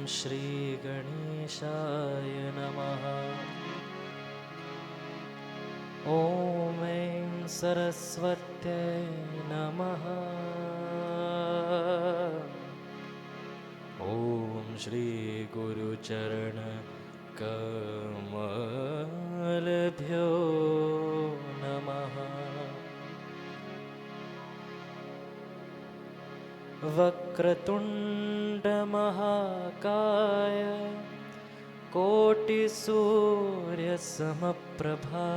श्री गणेशाय नमः। ॐ ऐं सरस्वत्यै नमः। ॐ श्री गुरुचरण कमलभ्यो नमः। वक्रतुण्ड महाकाय कोटिसूर्यसमप्रभा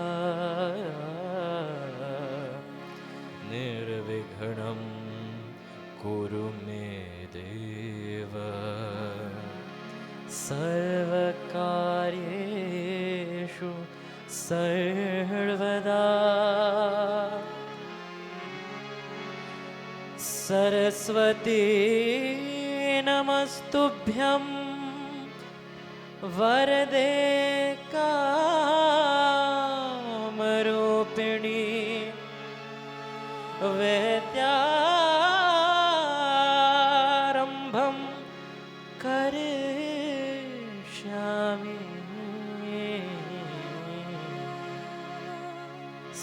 निर्विघ्नं कुरु मे देव सर्वकार्येषु सर्वदा। सरस्वती नमस्तुभ्यं वरदे कामरूपिणी विद्यारम्भं करिष्यामि।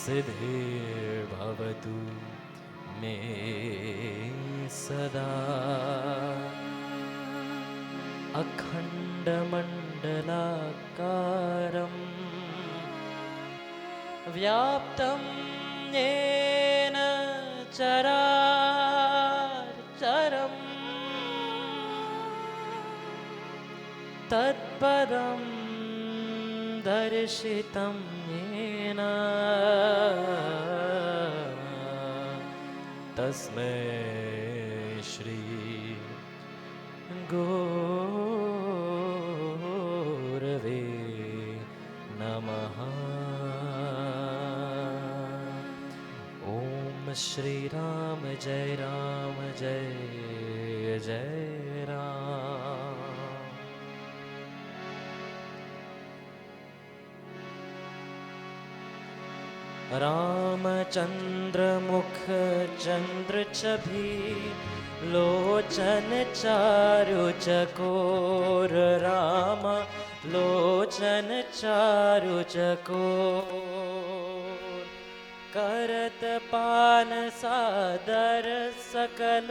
सिद्धिर्भवतु मे सदा। अखण्डमण्डलाकारं व्याप्तं येन चराचरं तत्पदं दर्शितं येन तस्मै श्री गुरवे नमः। ॐ श्री राम जय जय राम। रामचंद्र मुख चंद्र छवि लोचन चारु चकोर। राम लोचन चारु चकोर। करत पान सादर सकल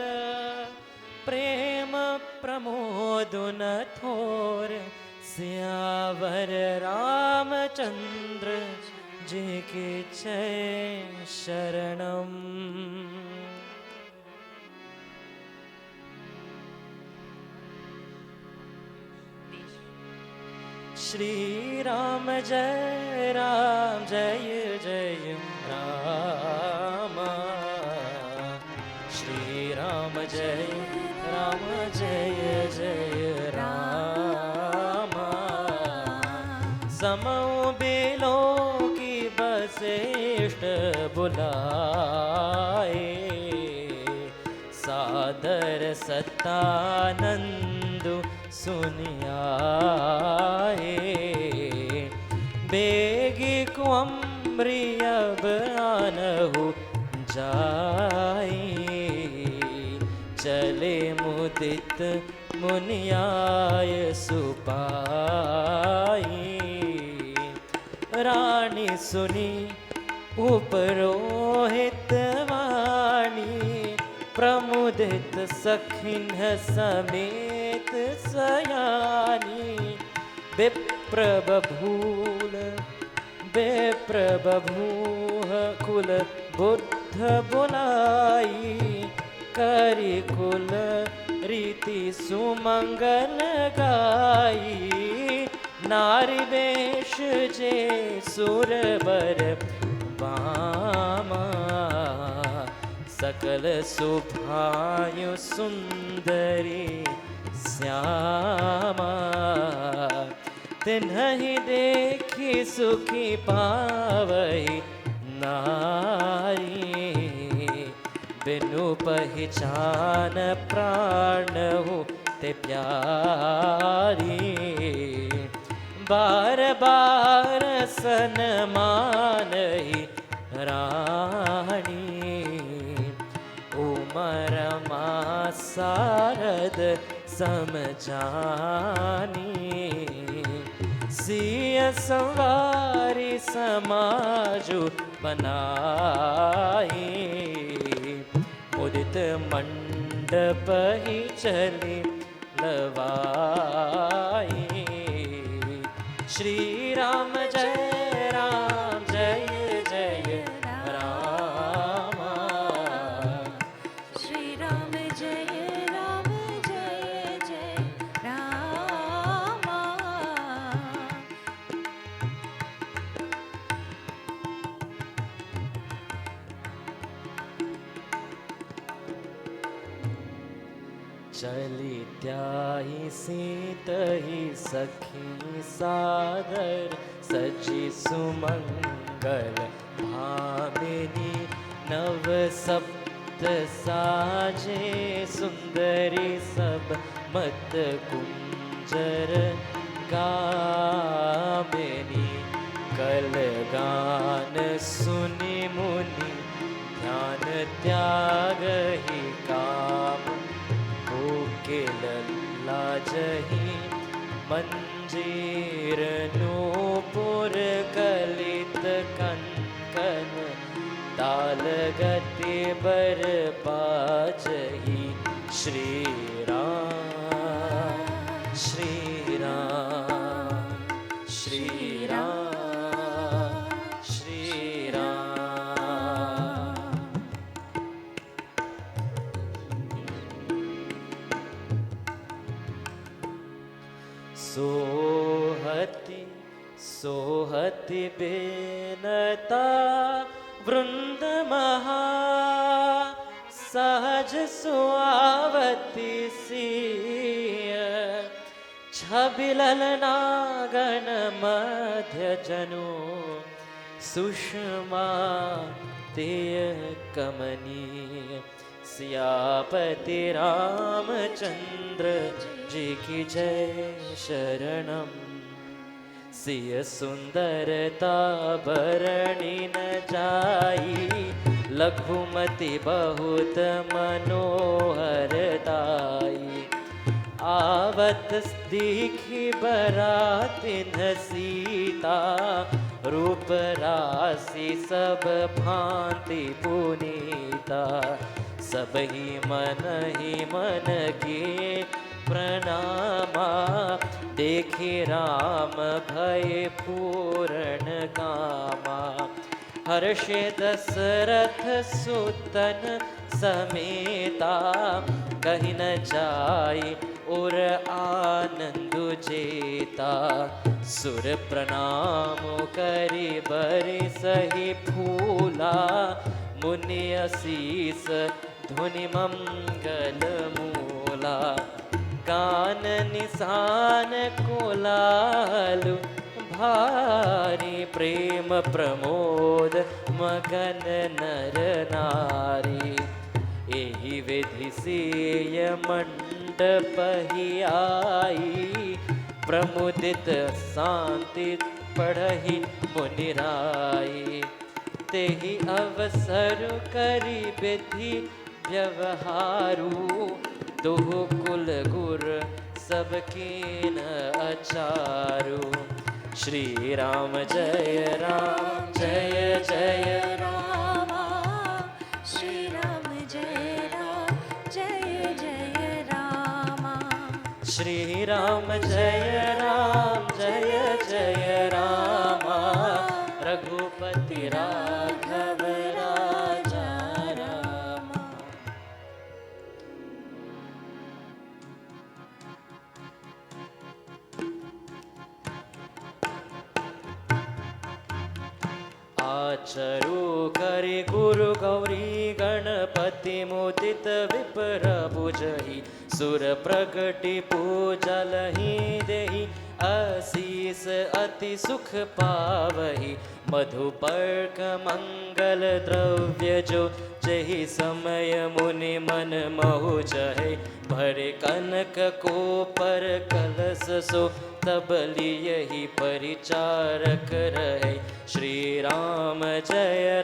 प्रेम प्रमोदुन थोर। सियावर रामचंद्र जी की जय शरणम। श्री राम जय जय राम। श्री राम जय जय राम। समो बेलो की वशिष्ठ बुलाए। सादर सत्तानंदु सुनियाए। बेगी कुंवरी अब आनहु जाई। चले मुदित मुनियाय सुपाई। रानी सुनी उपरोहित वाणी। प्रमुदित सखिन समेत सयानी। विप्र बभूह कुल बुद्ध बुलाई। करि कुल रीति सुमंगल गाई। नारी वेश जे सुरवर बामा। सकल सुभायु सुंदरी श्यामा। तिन्हि देखी सुखी पावई नारी। बिनु पहचान प्राण हो ते प्यारी। बार बार सन्मानहि रानी। उमर मा सारद समझानी सिय संवारी समाजु बनाई उदित मंडप ही चली लवाई श्री राम जय राम जय जय राम श्री राम जय जय राम चली त्याही सीतही सखी सादर सची सुमंगल भामिनी नव सप्त साजे सुंदरी सब मत कुंजर गामिनी कल गान सुनि मुनि ध्यान त्याग ही काम कोकिल लाजही मंजीर नूपुर कलित कंकन ताल गति बर बाजही श्री राम श्री राम श्री राम श्री राम सोहति सोहति बेनता वृंद महा सहज सुआवती सिय छबिलल नागन मध्य जनु सुषमा तेय कमनीय सियापति रामचंद्र जी की जय शरणम सिय सुंदरता बरणी न जाई लघुमति बहुत मनोहरताई आवत दीखी बरातिन सीता रूप राशि सब भांति पुनीता सब ही मन के प्रणामा देखी राम भय पूर्ण कामा हर्षे दशरथ सुतन समेता कहीं न जाई और आनंद जेता सुर प्रणाम करी बरि सही फूला मुनि असीस धुनि मंगल मूला गान निशान कोलालु भारी प्रेम प्रमोद मगन नर नारी एहि विधि सेय मंडप ही आई प्रमुदित शांति पढ़ही मुनिराई तेहि अवसर करी विधि व्यवहारू दुह कुल गुर सबके न अचारू श्री राम जय जय राम श्री राम जय जय राम श्री राम जय जय राम रघुपति राघव राजा राम आचरु करे गुरु गौरी गणपति मुदित विपर बुझहि सुर प्रगति पूजलहि देहि आशीष अति सुख पावहि मधुपर्क मंगल द्रव्य जो जहि समय मुनि मन महु जहे भरे कनक को पर कलश सो तब लियहि परिचारक रहे श्री राम जय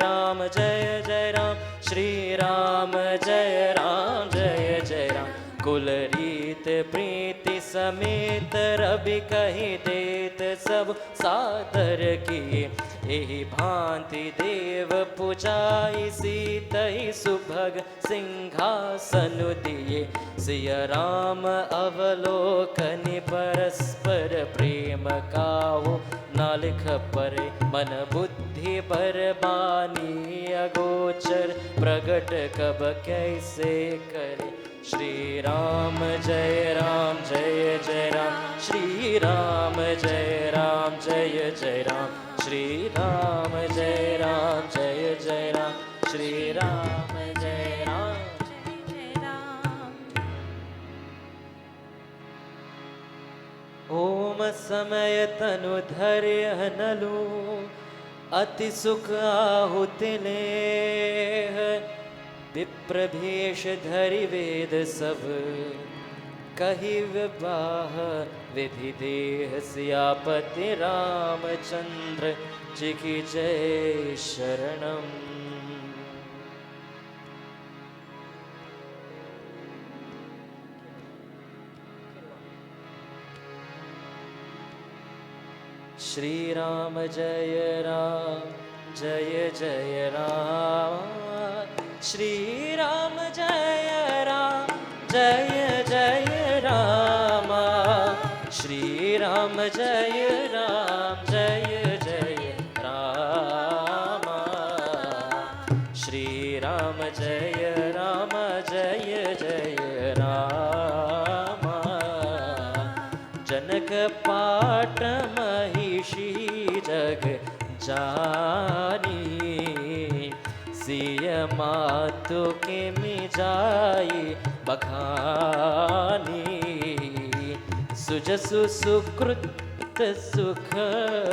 जय राम श्री राम जय जय राम कुल रीत प्रीति समेत रवि कही देत सब सादर किए। एहि भांति देव पूजाई सीतहि सुभग सिंहासन दिए। सिया राम अवलोकनि परस्पर प्रेम काहू ना लिख परे। मन बुद्धि बरबानी अगोचर प्रगट कब कैसे करे। श्री राम जय राम जय जय राम। श्री राम जय राम जय जय राम। श्री राम जय राम जय जय राम। श्री राम जय राम जय राम। ओम समय तनु धर्य नलू अति सुख आहुति लेह। विप्रभेश धरि वेद सब कही विवाह विधि देह। सियापति रामचंद्र जी की जय शरणम। श्री राम जय जय राम। श्री राम जय जय राम। श्री राम जय जय राम। श्री राम जय जय राम। जनक पाट महिषी जग जानी। सिय मातु के मिजाई बखानी। सुजसु सुकृत सुख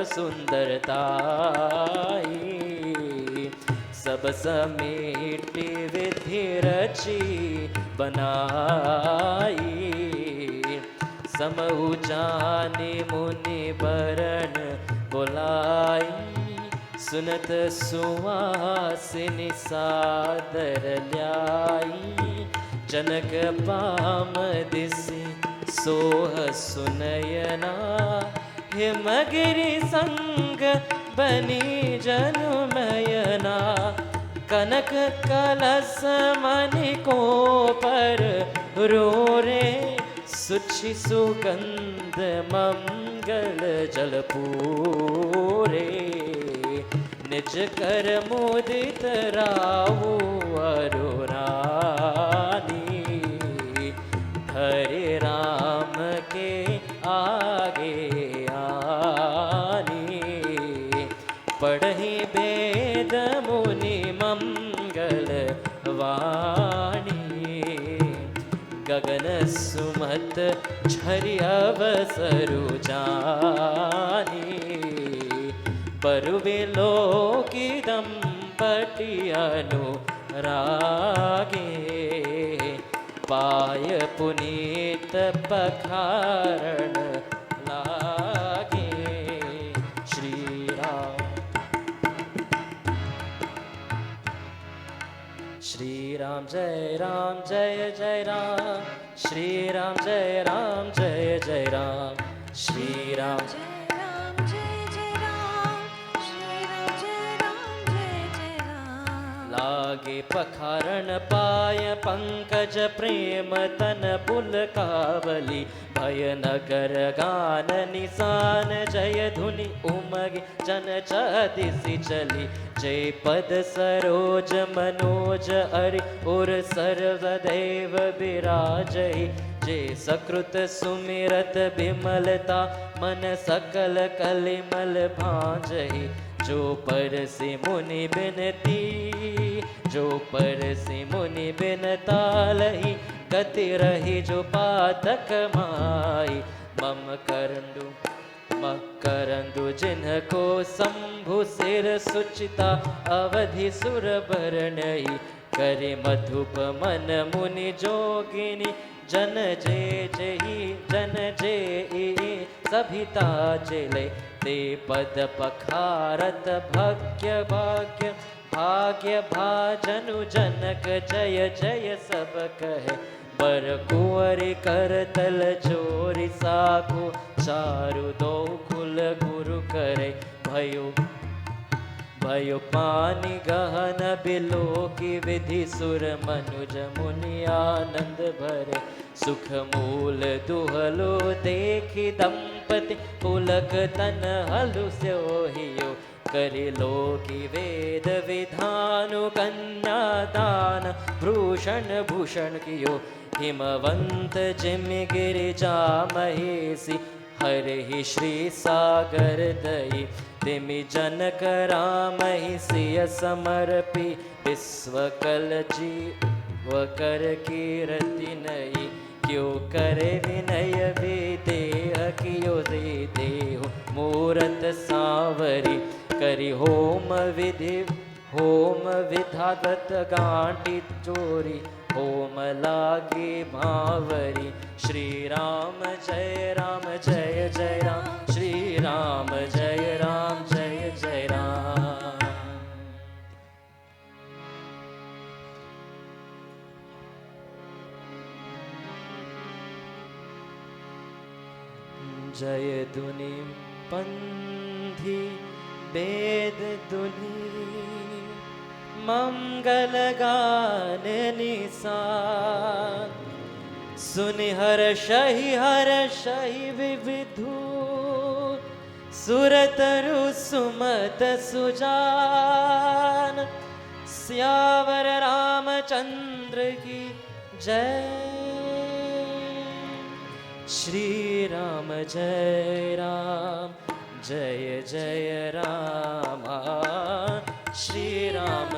सुंदरताई। सब समेटि विधि रची बनाई। समऊ जाने मुनि बरन बुलाई। सुनत सुवासिनी सादर ल्याई। जनक पामदिसि सोह सुनयना। हिमगिरि संग बनी जनुमयना। कनक कलश मणि को पर रोरे। सुचि सुगंध मंगल जल पूरे। निज कर मुदित राहु अरुरानी। हरे राम के आगे आनी। पढ़ी वेद मुनि मंगल वाणी। गगन सुमत झरि अवसरु जानी। बरुवे लोकी दंपति अनुरागे। पाय पुनीत पखारण लागे। श्री राम जय जय राम। श्री राम जय जय राम। श्री राम जय राम जय जय राम। श्री राम जय जय राम। लागे पखारण पाय पंकज प्रेम तन पुलकावली। भय नगर गान निशान जय धुनि उमगे जन चदिसि चली। जय पद सरोज मनोज अरि उर सर्वदेव विराजहि। जय सकृत सुमिरत विमलता मन सकल कलिमल भांजहि। जो पर से मुनि बिनती। जो पर से मुनि बिनतालहि। गति रही जो पातक माई। मम करंदु जिनको शंभु सिर सुचिता। अवधि सुर बरनई करे मधुप मन मुनि जोगिनी। जन जे सभिता चले। ते पद पखारत भाग्य भाग्य भाजनु जनक जय जय सब कहे। बर कुंवरी करतल चोरी साको चारु दो कुल गुरु करे भयो भयो पानी गहन बिलो की विधि सुर मनुज मुनि आनंद भरे सुख मूल दुहलो देखी दंपति पुलक तन हलु स्योहियो करिलो की वेद विधानु कन्यादान भूषण भूषण कियो हिमवंत जिम गिरिजा महेशी हरि श्री सागर दई तिमि जनक राम ही सिय समर्पी विश्वकल जीव कर कीरति नई क्यों करे विनय विदेह कियो दे देहो मूरत सांवरी करी होम विधावत गांठी चोरी होम लागे भावरी श्री राम जय राम श्री राम जय राम जय दुनि पंथी वेद दुनि मंगल गान निसान सुनि हर शही विविधु सुरतरु सुमत सुजान सियावर रामचंद्र की जय श्री राम जय राम श्री राम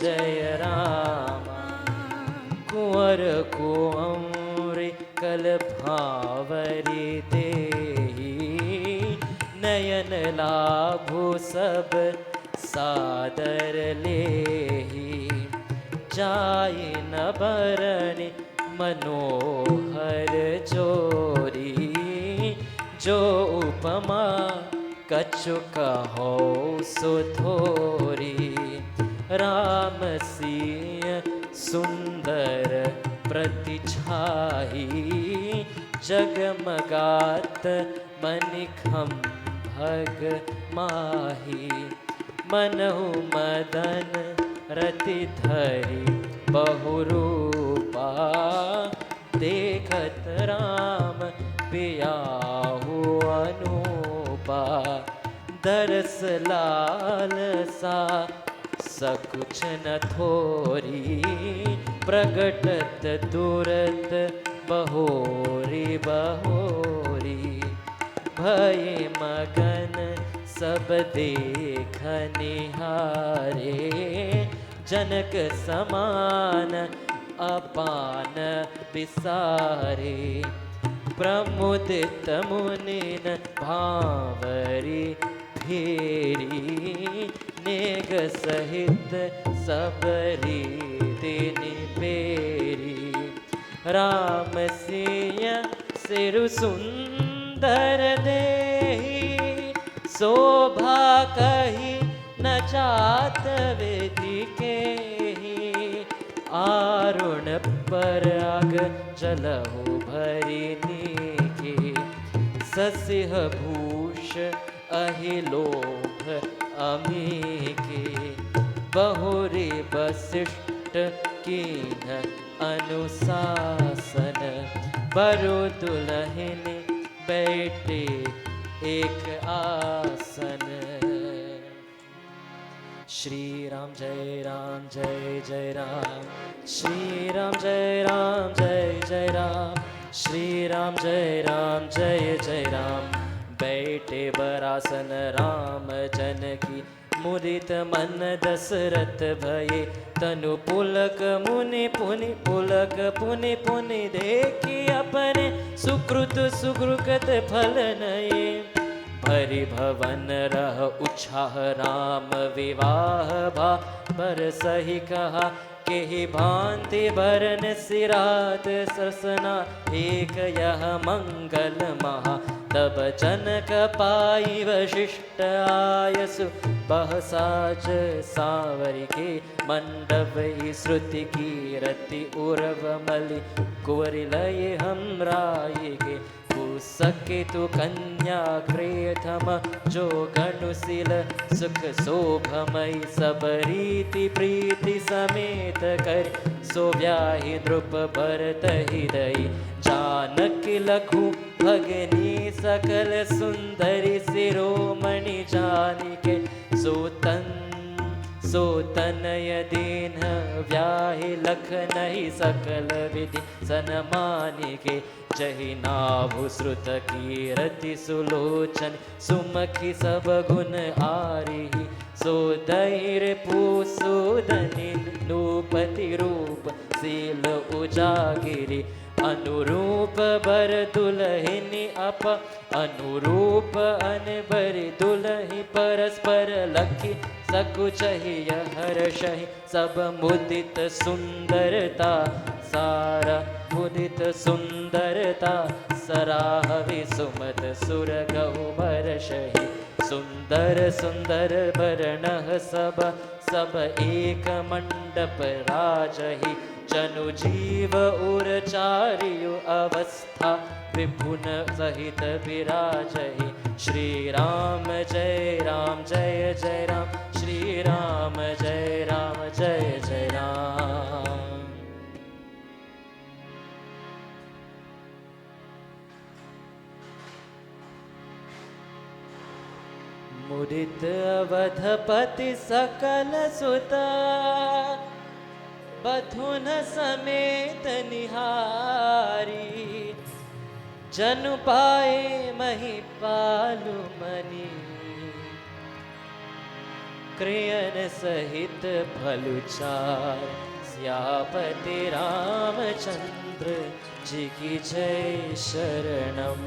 जय राम कुंवर कुंवरी कल भावरी देही नयन लाभु सब सादर लेही जाई न बरनी मनोहर जोरी जो उपमा कछु कहो सुथोरी राम सिंह सुंदर प्रतिछाही जगमगात मनिखम भग माही मनहु मदन रति धरी बहुरूपा देखत राम पियाहु अनुपा दरस लालसा सकुछ न थोरी प्रगटत तुरत बहोरी भय मगन सब देख निहारे जनक समान अपान बिसारे प्रमुदित मुनिन भावरी फेरी नेग सहित सबरी तेनि पेरी राम सिंह सिरु सुंदर देही शोभा कही न जात विधि केही आरुण पराग जलहु भरी नीके ससिह भूष अहिलोभ अमीके बहुरी वसिष्ठ कीन अनुशासन बरु दुलहिन बैठे एक आसन श्री राम जय राम जय राम श्री राम जय राम जय राम श्री राम जय राम बैठे बरासन राम जनकी मुदित मन दशरथ भये तनु पुलक मुनि पुनि पुलक पुनि पुनि देखी अपने सुकृत सुकृत फल नये भरि भवन रह उछाह राम विवाह भा बर सही कहा केहि भांति भरन सिरात ससना एक यह मंगल महा तब जनक पाई वशिष्ठ आयसु बहसाज सांवरी के मंडप श्रुति की रति उर्व मलि कुंवरी लय हम राय के सके तु कन्या कृथम जो गणुशील सुख शोभमयी सब रीति प्रीति समेत कर सो व्याहि नृप भरत हृदय जानकी लघु भगनी सकल सुंदरी शिरोमणि जानिके सोतनय दीन व्याहि लख नहीं सकल विधि सनमानिके जहि नाभु श्रुत कीरति सुलोचन सुमखी सब गुण आरिहि सो धैर्य पूसुदनि नूपति रूप शील उजागिरि अनुरूप बर दुलहिनी अप अनुरूप अनबरि दुलहि परस्पर लखी सकुचहि हर्षहि सब मुदित सुंदरता सारा मुदित सुंदरता सराहवि सुमत सुर गौ बरषहि सुंदर सुंदर वर्णः सब सब एक मंडप राजहि जनु जीव उर चारियु अवस्था विपुन सहित विराजहि श्री राम जय राम जय जय राम श्री राम जय जय राम। मुदित अवधपति सकल सुता बधुन समेत निहारी जनु पाए महिपालु मणि क्रियन सहित फलुचार सियापति रामचंद्र जी की जय शरणम।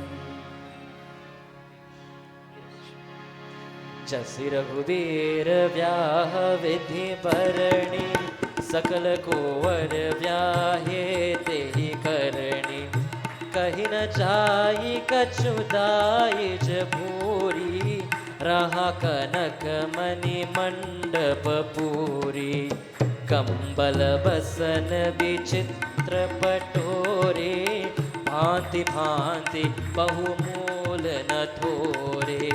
जसि रघुवीर व्याह विधि भरणी सकल कुंवर व्याहे तेहि करणी कही न जाई कछुदाई भूरी रहा कनक मणि मंडप पूरी कंबल बसन विचित्र पटोरे भांति भांति बहुमूल न थोरे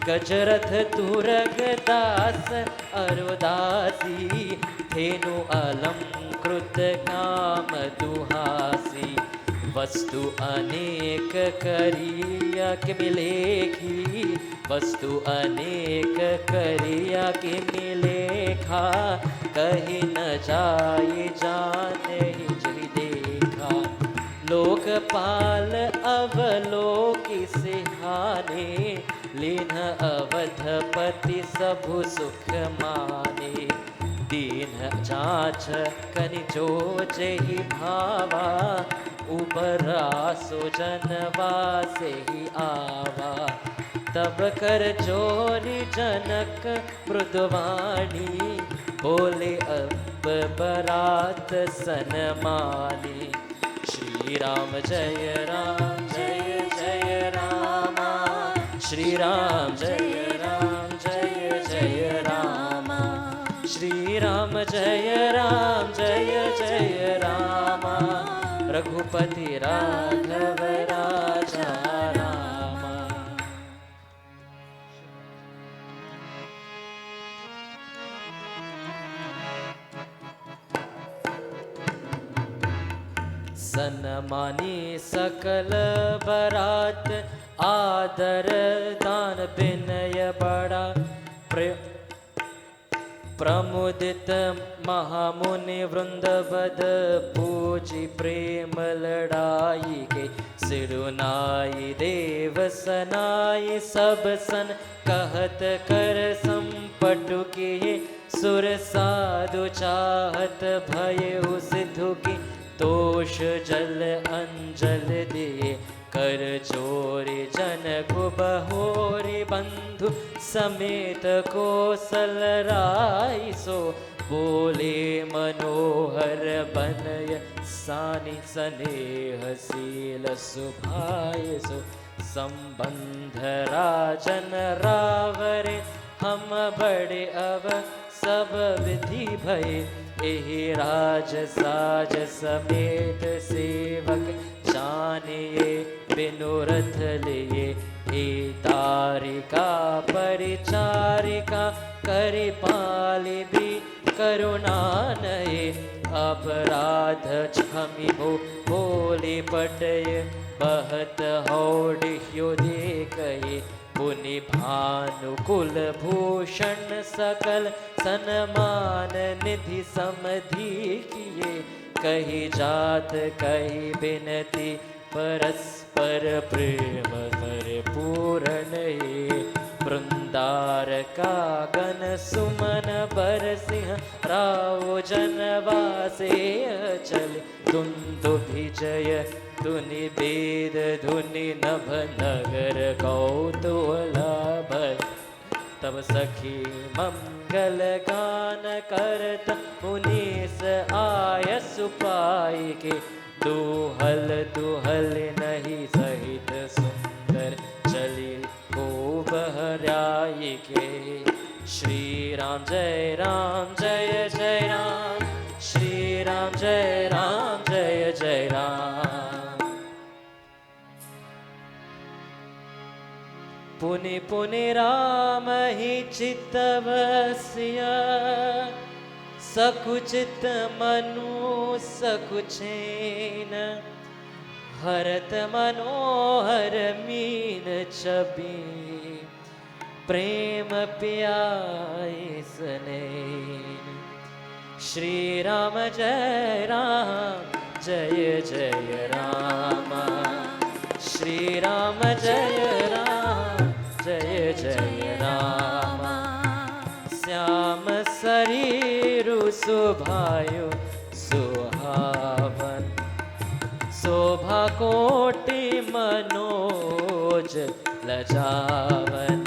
गजरथ तुरग दास अरुदासी धेनु अलंकृत काम दुहासी वस्तु अनेक करिया के मिलेखी वस्तु अनेक करिया के मिलेखा कहीं न जाए जाने ही देखा लोकपाल अवलोकी सिहाने लीन अवधपति सबु सुख माने दीन जाच कनि जो जेहि भावा उबरा सुजनवा से ही आवा तब कर जोरी जनक मृदवाणी बोले अब बरात सनमानी श्री राम जय जय रामा श्री राम जय जय रामा श्री राम जय जय रामा रघुपति राघव राजा रामा। सनमानी सकल बरात आदर दान विनय बड़ा प्रमुदित महामुनि वृंद बद पूजी प्रेम लड़ाई के सिरुनाई देव सनाई सब सन कहत कर संपटु के सुर साधु चाहत भय सिद्धु की तोष जल अंजल दे कर जोरी जनक बहोरी बंधु समेत कोसल राय सो बोले मनोहर बनय सानि स्नेह शील सुभाय सो संबंध राजन रावरे हम बड़े अब सब विधि भय एहि राज साज समेत सेवक जानिए बिनु रथ लिए हे तारिका परिचारिका करि पालि भी करुणा नये अपराध क्षमि हो बोले पटय बहत हौडिह्यो देखये पुनि भानुकुल भूषण सकल सन्मान निधि समधि किए कही जात कही बिनती परस्पर प्रेम कर पूरण वृंदार का गण सुमन बरसिंह राव जनवासे चल तुंदु विजय धुनि वेद धुनि नभ नगर कौतूहला भय तब सखी मंगल गान करत मुनीस आय सुपाई के दुहल दुहल नहीं सहित सुंदर चली को बहराई के श्री राम जय जय जय राम श्री राम जय जय राम पुनि पुनि राम ही चित्तवस्य सकुचित मनु सकुचैन हरत मनोहर मीन छवि प्रेम प्याई सनैन श्री राम जय जय राम श्री राम जय जय राम श्याम शरीरु सुभायु सुहावन शोभा कोटि मनोज लजावन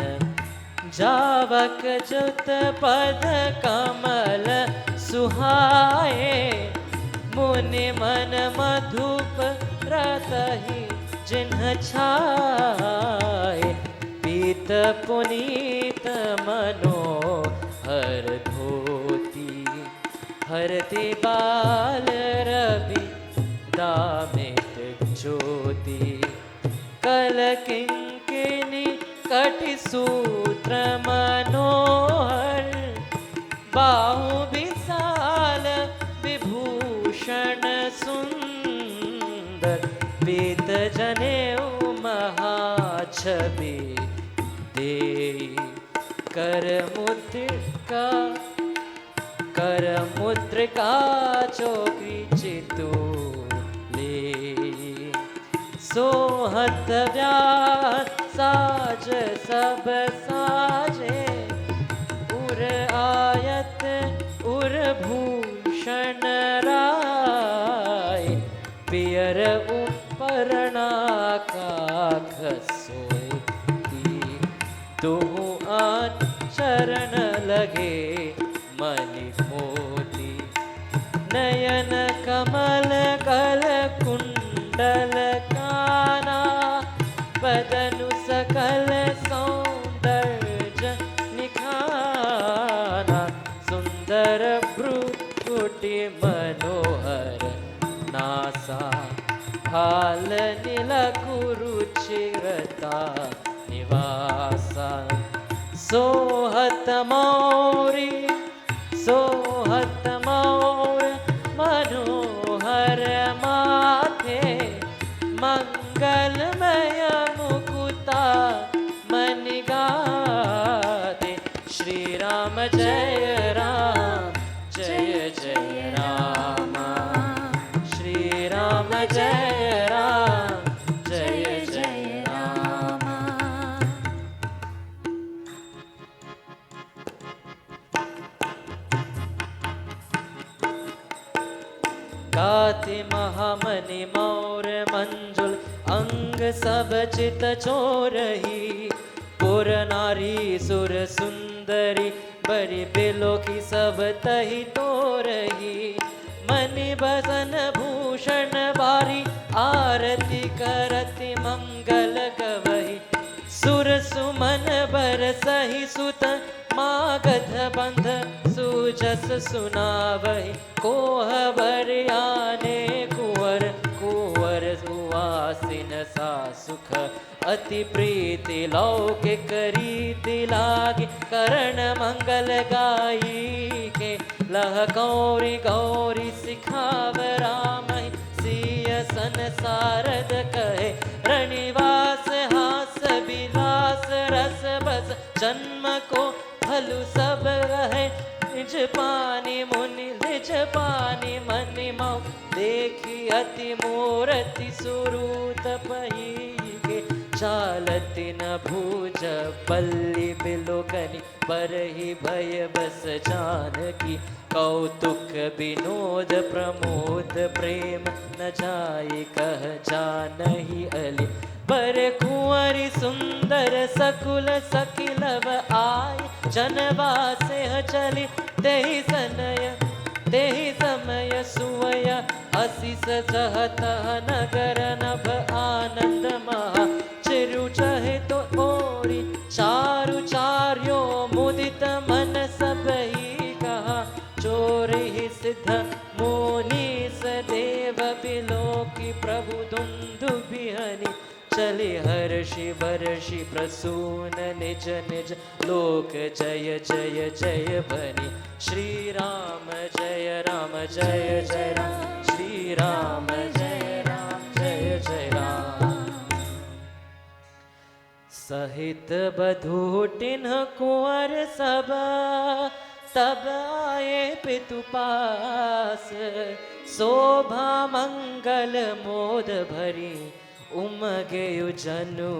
जावक जुत पद कमल सुहाए मुनि मन मधुप रतहि जिन्ह छाए पीत पुनीत मनोहर धोती हरति बाल रवि दामित ज्योति कल किंकिनी कटि सूत्र मनोहर बाहु विशाल विभूषण सुंदर पीत जनेऊ महाछवि दे कर मुद्रिका चौकी चितु ले सोहत व्यास साज सब साजे उर आयत उर भूषण राय पियर उपरणा काख सोती तुहु आचरण लगे मणि मोती नयन कमल कल कुंडल काना बदनु सकल सौंदर्य निखाना सुंदर भ्रुकुटि मनोहर नासा हाल नील कुरुचिरता निवासा सोहत मौरी मनोहर माथे मंगलमय मुकुता मनिगाते श्री राम जय जय राम श्री राम जय जय राम गाति महामणि मौर मंजुल अंग सब चित चोरही पुर नारी सुर सुंदरी बड़ी बिलो की सब तही तो रही मणि बसन भूषण बारी आरती करति मंग मंगल गवही सुर सुमन बरसहि सुत मागध बंध सुजस सुनावहि कोहबर आने कुंवर कुंवर सुवासिन सा सुख अति प्रीति लौकिक रीति लागे करण मंगल गाई के लह गौरी गौरी सिखाव राम सिय संसारद कहे रनिवास हास विलास रस बस जन्म को फलु सब रहे निज पानी मुनि निज पानी मनि मौ देखी अति मूर्ति सुरूत पही के चालति न भूज पल्ली बिलोकनि परहि भय बस जानकी कौतुक विनोद प्रमोद प्रेम न जाय कह जानहि अली पर कुंवरी सुंदर सकुल सकिलव आय जनवासे चली तेहि सनय तेहि समय सुवय असिस सहत नगर नभ आनंद महा चिरु चहे तो ओरी चारु चार्यो मुदित मन सब ही कहा चोरी सिद्ध मुनि सदेव बिलोकी प्रभु दुंदु बिहनी चले हर्षि वर्षि प्रसून निज निज लोक जय जय जय बनी श्री राम जय राम जय जय राम श्री राम जय जय राम सहित बधूटिन कुंवर सब तब आए पितु पास शोभा मंगल मोद भरी उमगे जनु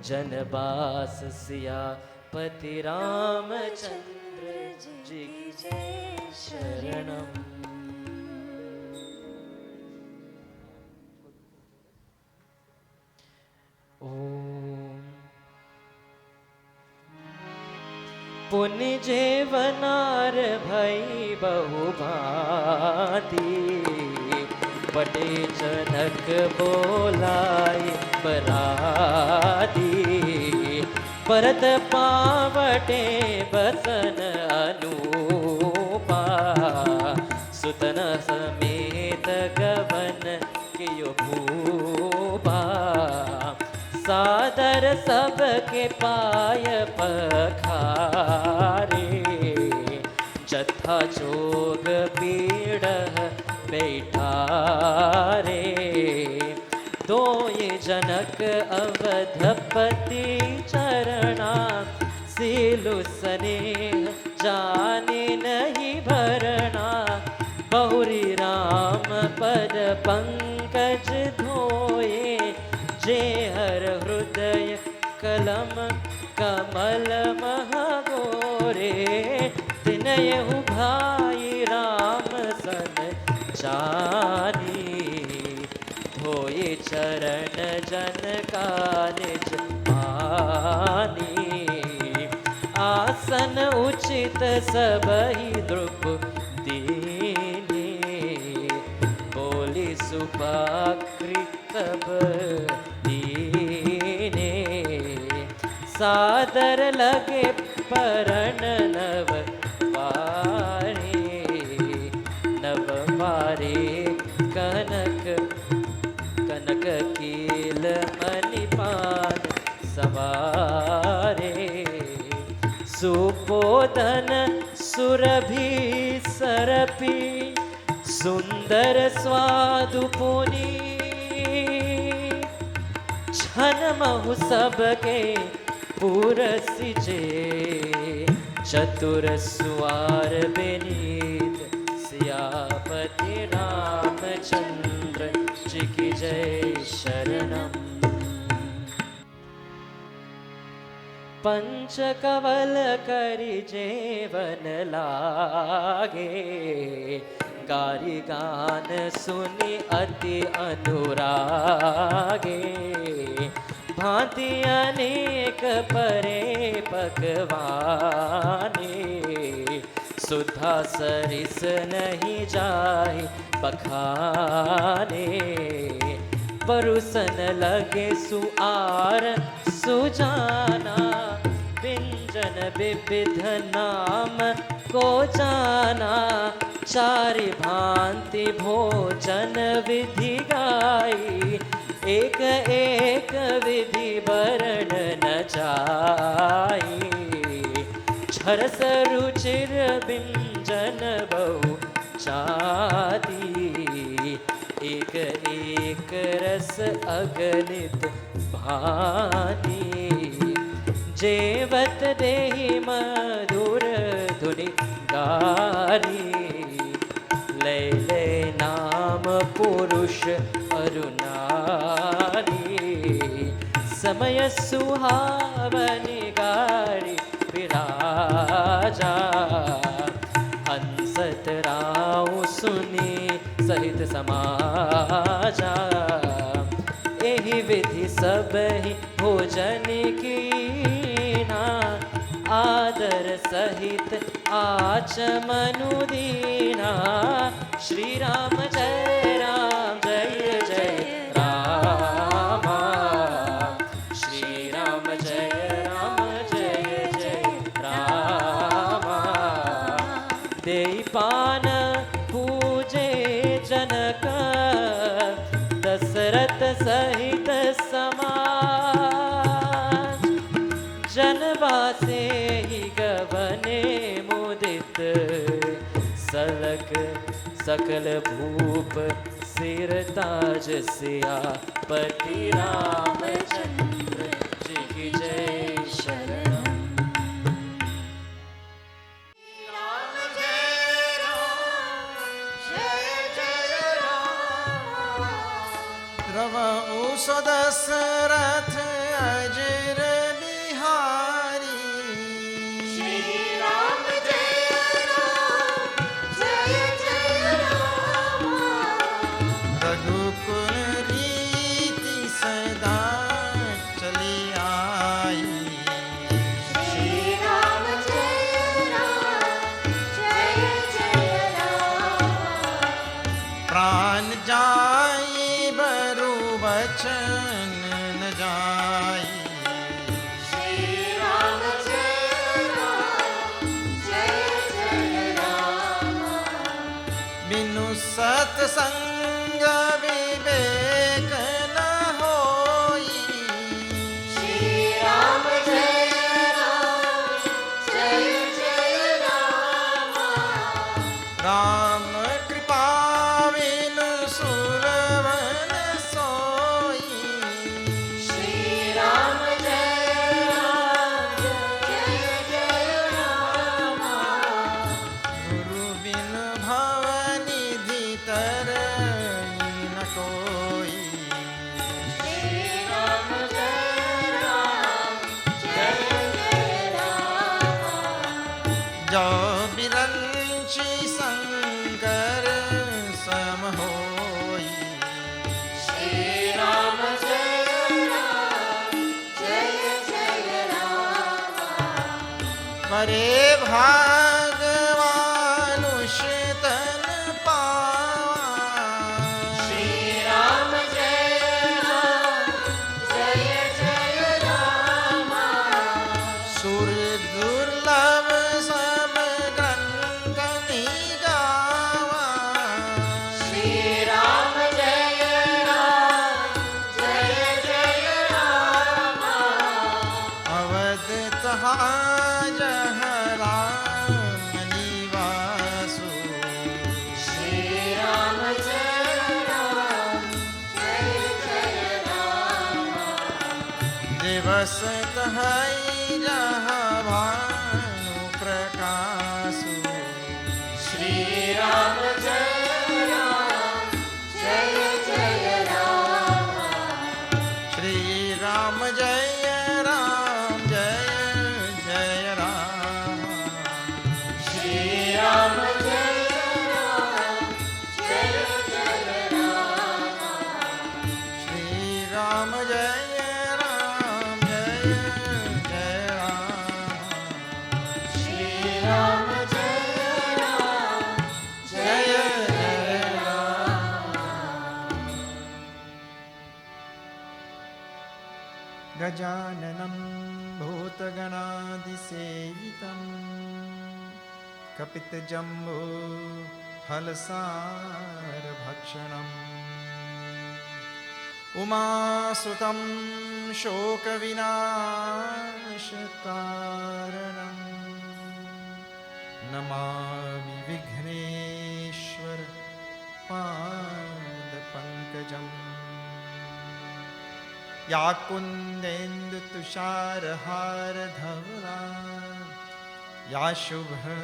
जनबास सियापति रामचंद्र जी की जय शरणम। ओम पुण्य जेवनार भई बहुभांति पटे जनक बोलाय बरादी भरत पावटे बसन अनुपा सुतन समेत गवन कियो भूपा सादर सबके पाय पखारे जथा जोग पीड़ बैठा रे दो ये जनक अवधपति चरणा सिलु स्नेह जाने नहीं भरना बहुरी राम पद पंकज धोए जे हर हृदय कलम कमल महगोरे तिनयहु भाई राम सन जानी धोए चरण जन का निज पानी आसन उचित सबहि द्रुप दीने बोली सुपाकृत दीने सादर लगे परण नव पारे नव पारे कनक कनक कील मणिपान सवारे सुपोधन सुरभि सरपी सुंदर स्वादु पुनी छन महु सबके पुरसिजे चतुर सुवार बेनीत सियापति रामचंद्र जी की जय शरणम। पंच कवल करि जेवन लागे गारी गान सुनि अति अनुरागे भांति अनेक परे पकवाने सुधा सरिस नहीं जाए बखाने परुसन लगे सुआर सुजाना, व्यंजन विविध नाम को जाना, चारि भांति भोजन विधि गाई, एक एक विधि वर्ण न जाई, छरस रुचिर व्यंजन बहु जाति, एक एक रस अगणित भांति, जेवत देहि मधुर धुनि गारी, ले ले नाम पुरुष अरु नारी, समय सुहावनि गारी विराजा, हंसत राउ सुनी सहित समाजा, एहि विधि सब ही भोजन कीना, आदर सहित आचमनु दीना, श्री राम जय राम जय जय राम, श्री राम जय जय राम, देई पान पूजे जनक, दशरथ सहित समाज, जनवासे ही गवने मुदित, सलक सकल भूप सिर ताज सिया, पति रामचंद्र जी की जय शरणम। द्रवऊ दशरथ अजर बिहारी, श्री राम जय राम जय जय राम, रघुकुल रीति सदा चली आई, श्री राम जय राम, प्राण जाई बरु बचन न जाई, श्री राम जय राम, बिनु सत्संग विवेक न होई, श्री राम जय राम, राम कृपा बिनु सुरवन सोई, श्री राम जय राम, गुरु बिन भवनिधि तरई न कोई, श्री राम जय राम, जो बिरंची शंकर सम होई, श्री राम जय राम, परे भागवानुष तन पावा, श्री राम जय राम, सुर दुर्लभ सब ग्रंथ निगावा, श्री राम जय राम, अवध तहाँ जह राम निवासु, श्री राम जय राम, दिवस तहई जहाँ भानु प्रकाशु, श्री राम जय राम, श्री राम जय राम जय जय राम, श्री राम जय राम, श्री राम जय राम जय जय राम, श्री राम जय राम, गजाननं भूतगणादिसेवितं कपितजम्बो फलसारभक्षणम् उमासुतं शोकविनाशकारणं नमामि विघ्नेश्वर पादपङ्कजम् या कुन्देन्दुतुषारहारधवला या शुभवस्त्रावृता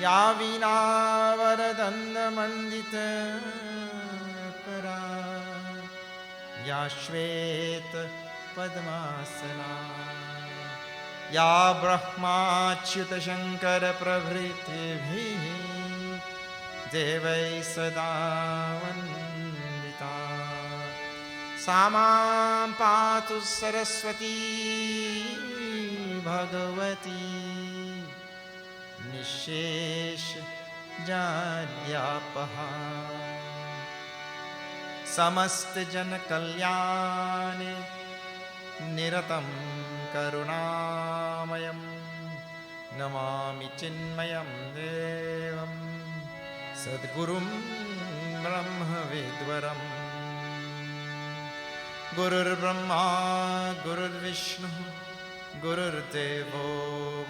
या वीणावरदण्डमण्डितकरा या श्वेतपद्मासना या ब्रह्माच्युतशङ्करप्रभृतिभिः देवैः सदा वन्दिता सा मां पातु सरस्वती भगवती निःशेष जाड्यापहा समस्त जन कल्याणे निरतं करुणामयं नमामि चिन्मयं देवं सद्गुरुं ब्रह्मविद्वरम् गुरुर्ब्रह्मा गुरुर्विष्णुः गुरुर्देवो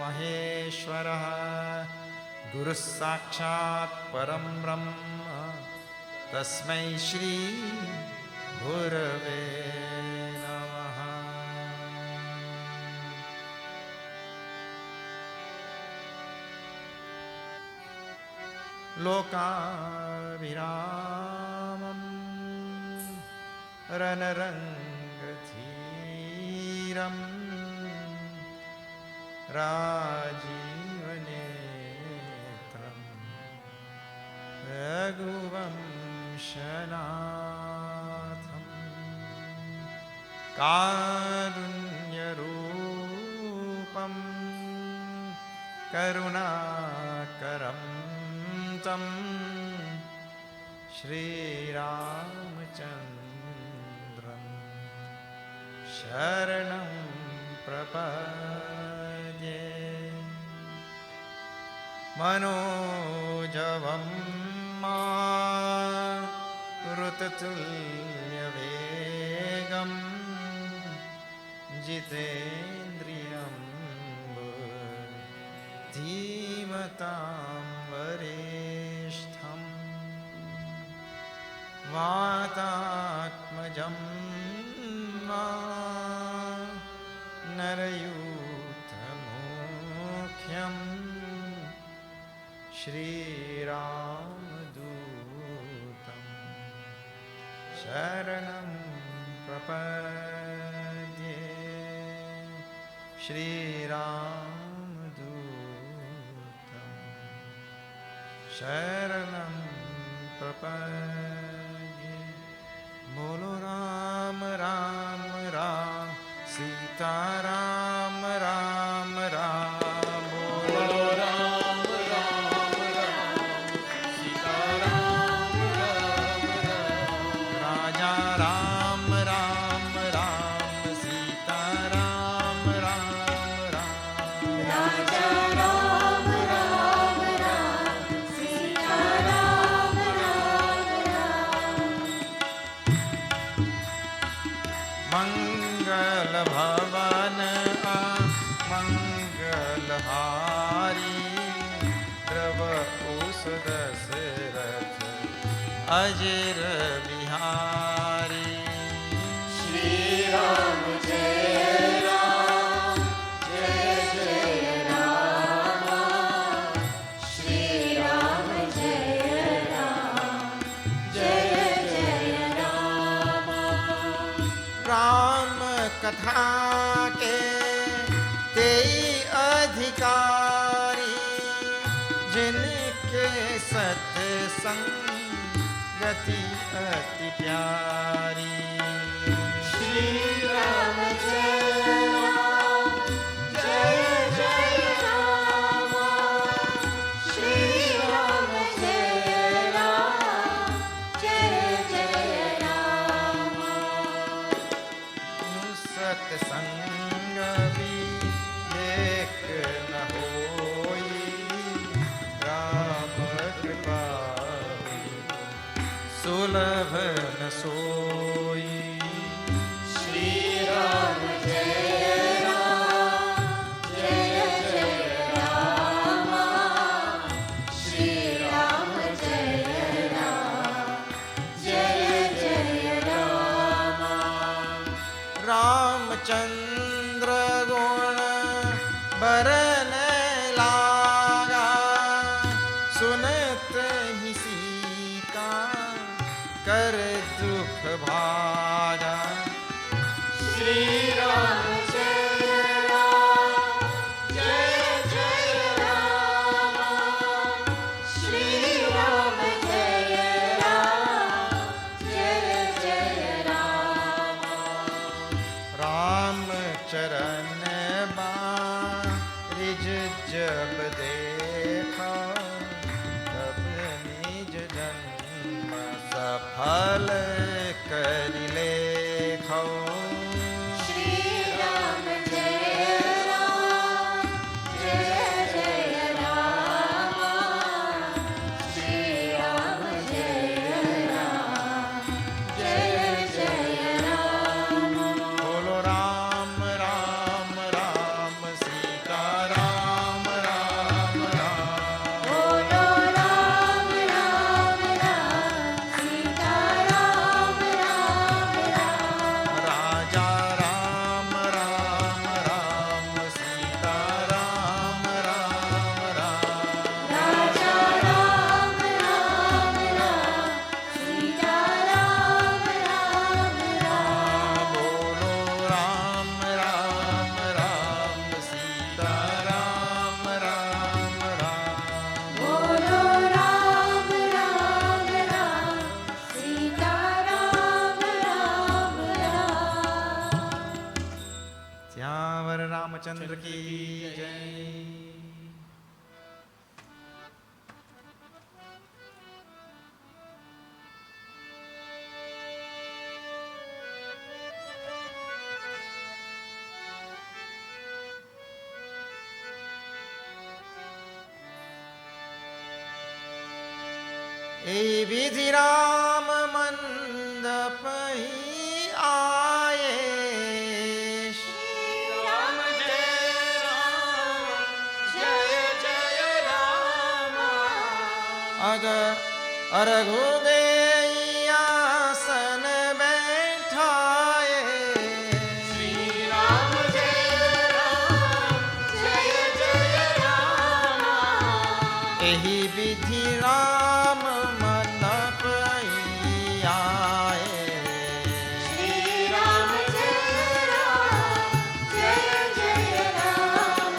महेश्वरः गुरुः साक्षात् परं ब्रह्म तस्मै श्री गुरवे नमः। लोकाभिरामं रणरङ्गधीरम् राजीवनेत्रं रघुवंशनाथं कारुण्यरूपं करुणाकरं तं श्रीरामचन्द्रं शरणं प्रपद्ये मनोजवं मारुततुल्यवेगं जितेन्द्रियं धीमतां वरिष्ठं वातात्मजं नरयूथमुख्यं श्रीरामदूतं शरणं प्रपद्ये श्रीरामदूतं शरणं प्रपद्ये। बोलो राम राम राम सीता राम राम राम बोलो राम राम राम सीता राम राम राम राजा राम राम राम सीता राम राम राम राजा राम राम राम सीता राम राम राम मंगल भवन मंगलहारी प्रभु दशरथ अजर बिहारी श्री राम जय राम जय जय राम श्री राम जय राम जय जय राम राम कथा के तेई अधिकारी जिनके सत्संगति अति प्यारी श्री राम जय राम जय जय राम श्री राम जय राम जय जय राम दुर्लभ न सोई। श्री राम जय राम जय जय राम। श्री राम जय राम जय जय राम। रामचंद्र गुण बरन लागा, सुनत ही सीता कर दुख भागा। श्री राम जय राम जय जय राम। श्री राम जय राम जय जय राम। राम चरण बारिज जब देखा, तब निज जन्म सफल कर लेखो। श्री राम जय राम जय जय राम। श्री राम जय राम जय जय राम। बोलो राम राम राम सीता राम राम राम। बोलो राम राम राम सीता राम राम राम। राजा राम राम राम सीता राम राम राम। राजा राम राम राम सीता राम राम राम। बोलो राम राम राम सीता राम राम राम। बोलो राम राम राम सीता राम राम राम। श्यावर रामचंद्र की जय। ए विधि राम मंडप ही आए। राम जय राम जय जय राम। अगर अरघु देई आसन बैठाए। श्री राम जय राम जय जय राम। एहि विधि राम मंडप ही आए। श्री राम जय राम जय जय राम।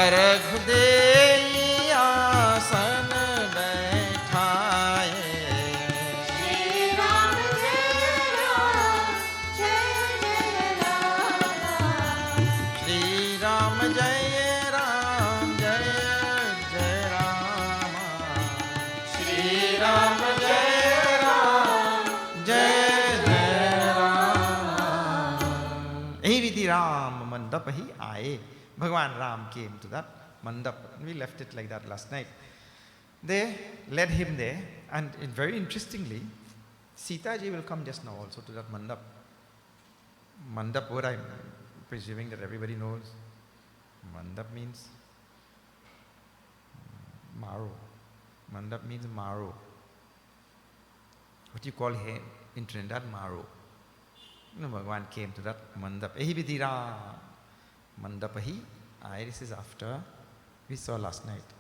अर्घ देई आसन बैठाए। श्री राम जय राम जय जय राम। श्री राम जय राम जय जय राम। श्री राम जय राम जय जय राम। यही विधि राम मंडप ही आए. Bhagavan Ram came to that mandap. We left it like that last night. They led him there, and very interestingly, Sita ji will come just now also to that mandap. Mandap, what I'm presuming that everybody knows. Mandap means marrow. Mandap means marrow. What you call here in Trinidad, marrow. Bhagavan came to that mandap. Ehi vidira mandapahi. This is after we saw last night.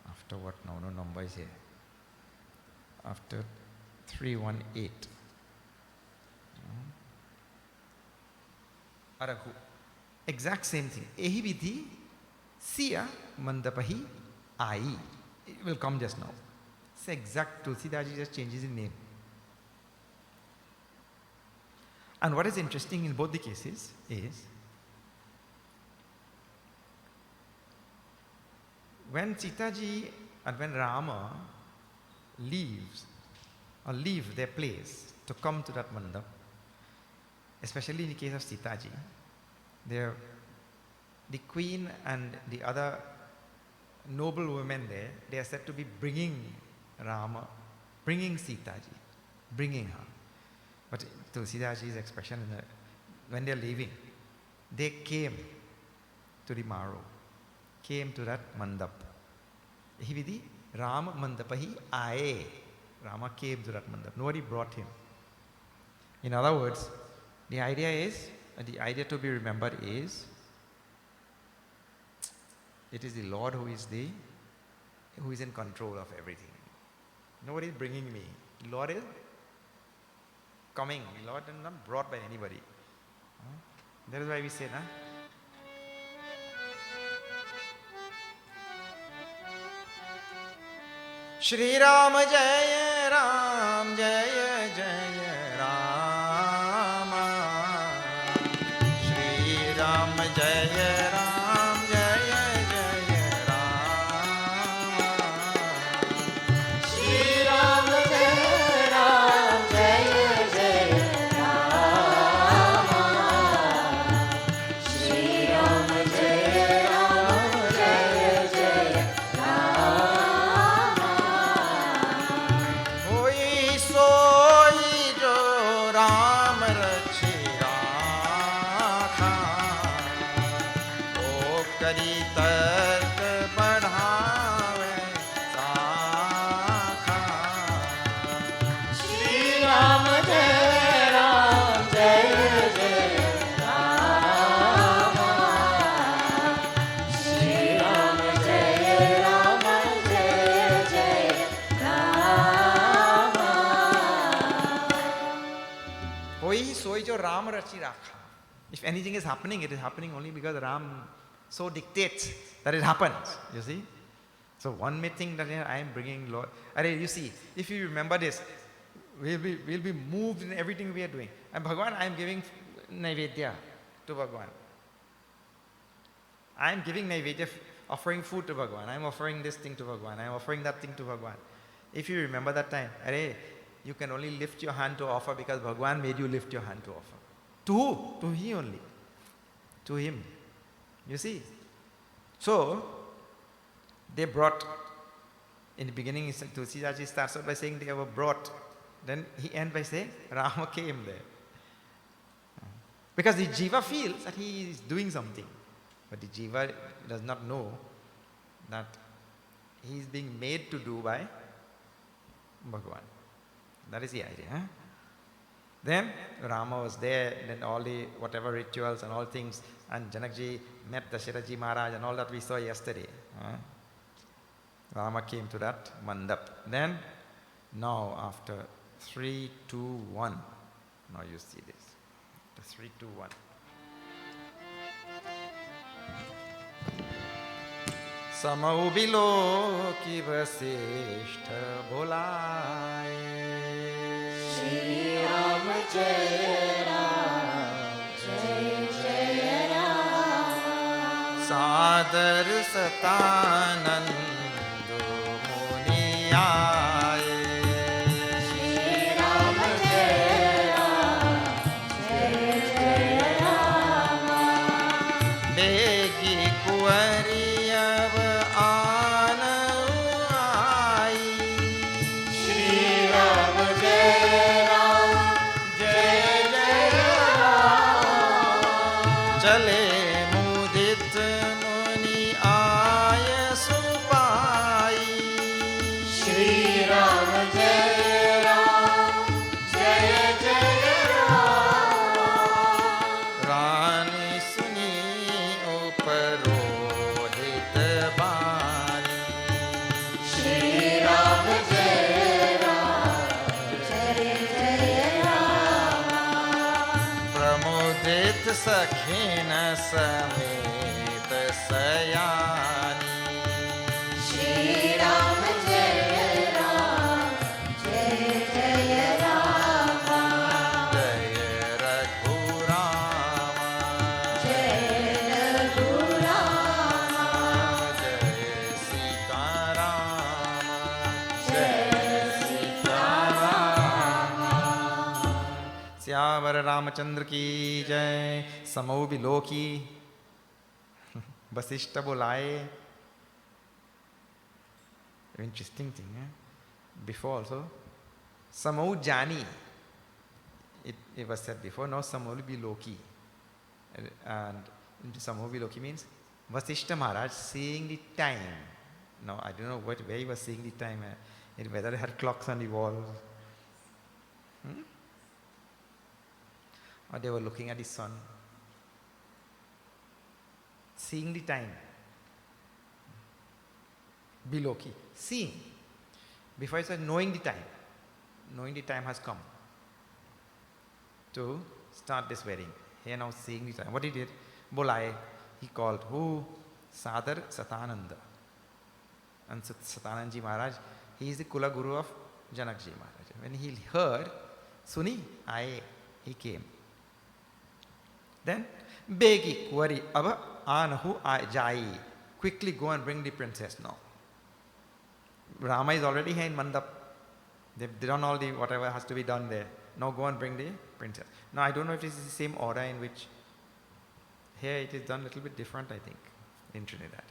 After what now? No number is here. After 318. Arahu. Exact same thing. Ehi vidhi siya mandapahi ai. It will come just now. It's exact. Tulsidaji just changes the name. And what is interesting in both the cases is when Sita ji and when Rama leave their place to come to that mandap, especially in the case of Sita ji, the queen and the other noble women there, they are said to be bringing Rama, bringing Sita ji. bringing her. But Tulsidaji's expression, when they're leaving, they came to the Maro, came to that mandap. Hividi Ram mandapahi aaye. Rama came to that mandap. Nobody brought him. In other words, the idea to be remembered is, it is the Lord who is in control of everything. Nobody is bringing me. The Lord is coming. The Lord is not brought by anybody. That is why we say, Shri Ram Jaya Ram Jaya Jaya Rama. Shri Ram Jaya Ram Jaya Jaya Rama. Shri Ram Jaya Ram Jaya Jaya Rama. Shri Ram Jaya Ram Jaya Jaya Rama. Hoi soi jo Ram rachi rakha. O kari tark badhave sakha. Shri Ram Jaya Ram Jaya Jaya Rama. Shri Ram Jaya Ram Jaya Jaya Rama. Hoi soi jo Ram rachi rakha. If anything is happening, it is happening only because Ram so dictates that it happens. You see? So one may think that I am bringing Lord. You see, if you remember this, we'll be moved in everything we are doing. And Bhagavan, I am giving Naivedya to Bhagavan. I am giving Naivedya, offering food to Bhagavan. I am offering this thing to Bhagavan. I am offering that thing to Bhagavan. If you remember that time, you can only lift your hand to offer because Bhagavan made you lift your hand to offer. To who? To He only. To Him. You see? So, they brought, in the beginning, Tulsidaji starts out by saying they were brought. Then he ends by saying, Rama came there. Because the jiva feels that he is doing something. But the jiva does not know that he is being made to do by Bhagavan. That is the idea. Then Rama was there, and then all the whatever rituals and all things, and Janakji met Dasharathji Maharaj and all that we saw yesterday. Rama came to that mandap. Then, now after 3, 2, 1, now you see this. After 3, 2, 1. समौ below की वशिष्ठ बोलाए Shri Ram Jaya Ram Jaya Jaya Rama. सादर सतानंद मुनि आए Shri Ram Jaya Ram Jaya Jaya Rama. बेगी कुंवरी अब आन आई Shri Ram Jaya Ram Jaya Jaya Rama. चले मुदित मुनि आय सुपाई Shri Ram Jaya Ram Jaya Jaya Rama. रानी सुनी उपरोहित बानी Shri Ram Jaya Ram Jaya Jaya Rama. प्रमुदित सखिन समेत सयानी Shri Ram Jaya Ram Jaya Jaya Rama. जय Raghuram Jaya Raghu Rama. जय Sitaram Jaya Sita Rama. श्यावर Ramchandra की जय समौ below की वशिष्ठ बुलाए. Interesting thing. Before also Samau Jani. It was said before, now Samau Biloki. And Samau Biloki means Vasishta Maharaj seeing the time. Now I don't know where he was seeing the time, whether he had clocks on the wall. Or they were looking at the sun. Seeing the time. Biloki. Seeing. Before it said knowing the time. Knowing the time has come to start this wedding. Here now seeing the time. What he did? Bolai. He called who? Sadar Satananda. And Satananji Maharaj, he is the Kula Guru of Janakji Maharaj. When he heard, Suni, Aye, he came. Then, Begi, Kuwari, Aba, Anahu, Jai. Quickly go and bring the princess now. Rama is already here in Mandap. They've done all the whatever has to be done there. Now go and bring the princess. Now I don't know if this is the same order in which here it is done a little bit different, I think, in Trinidad.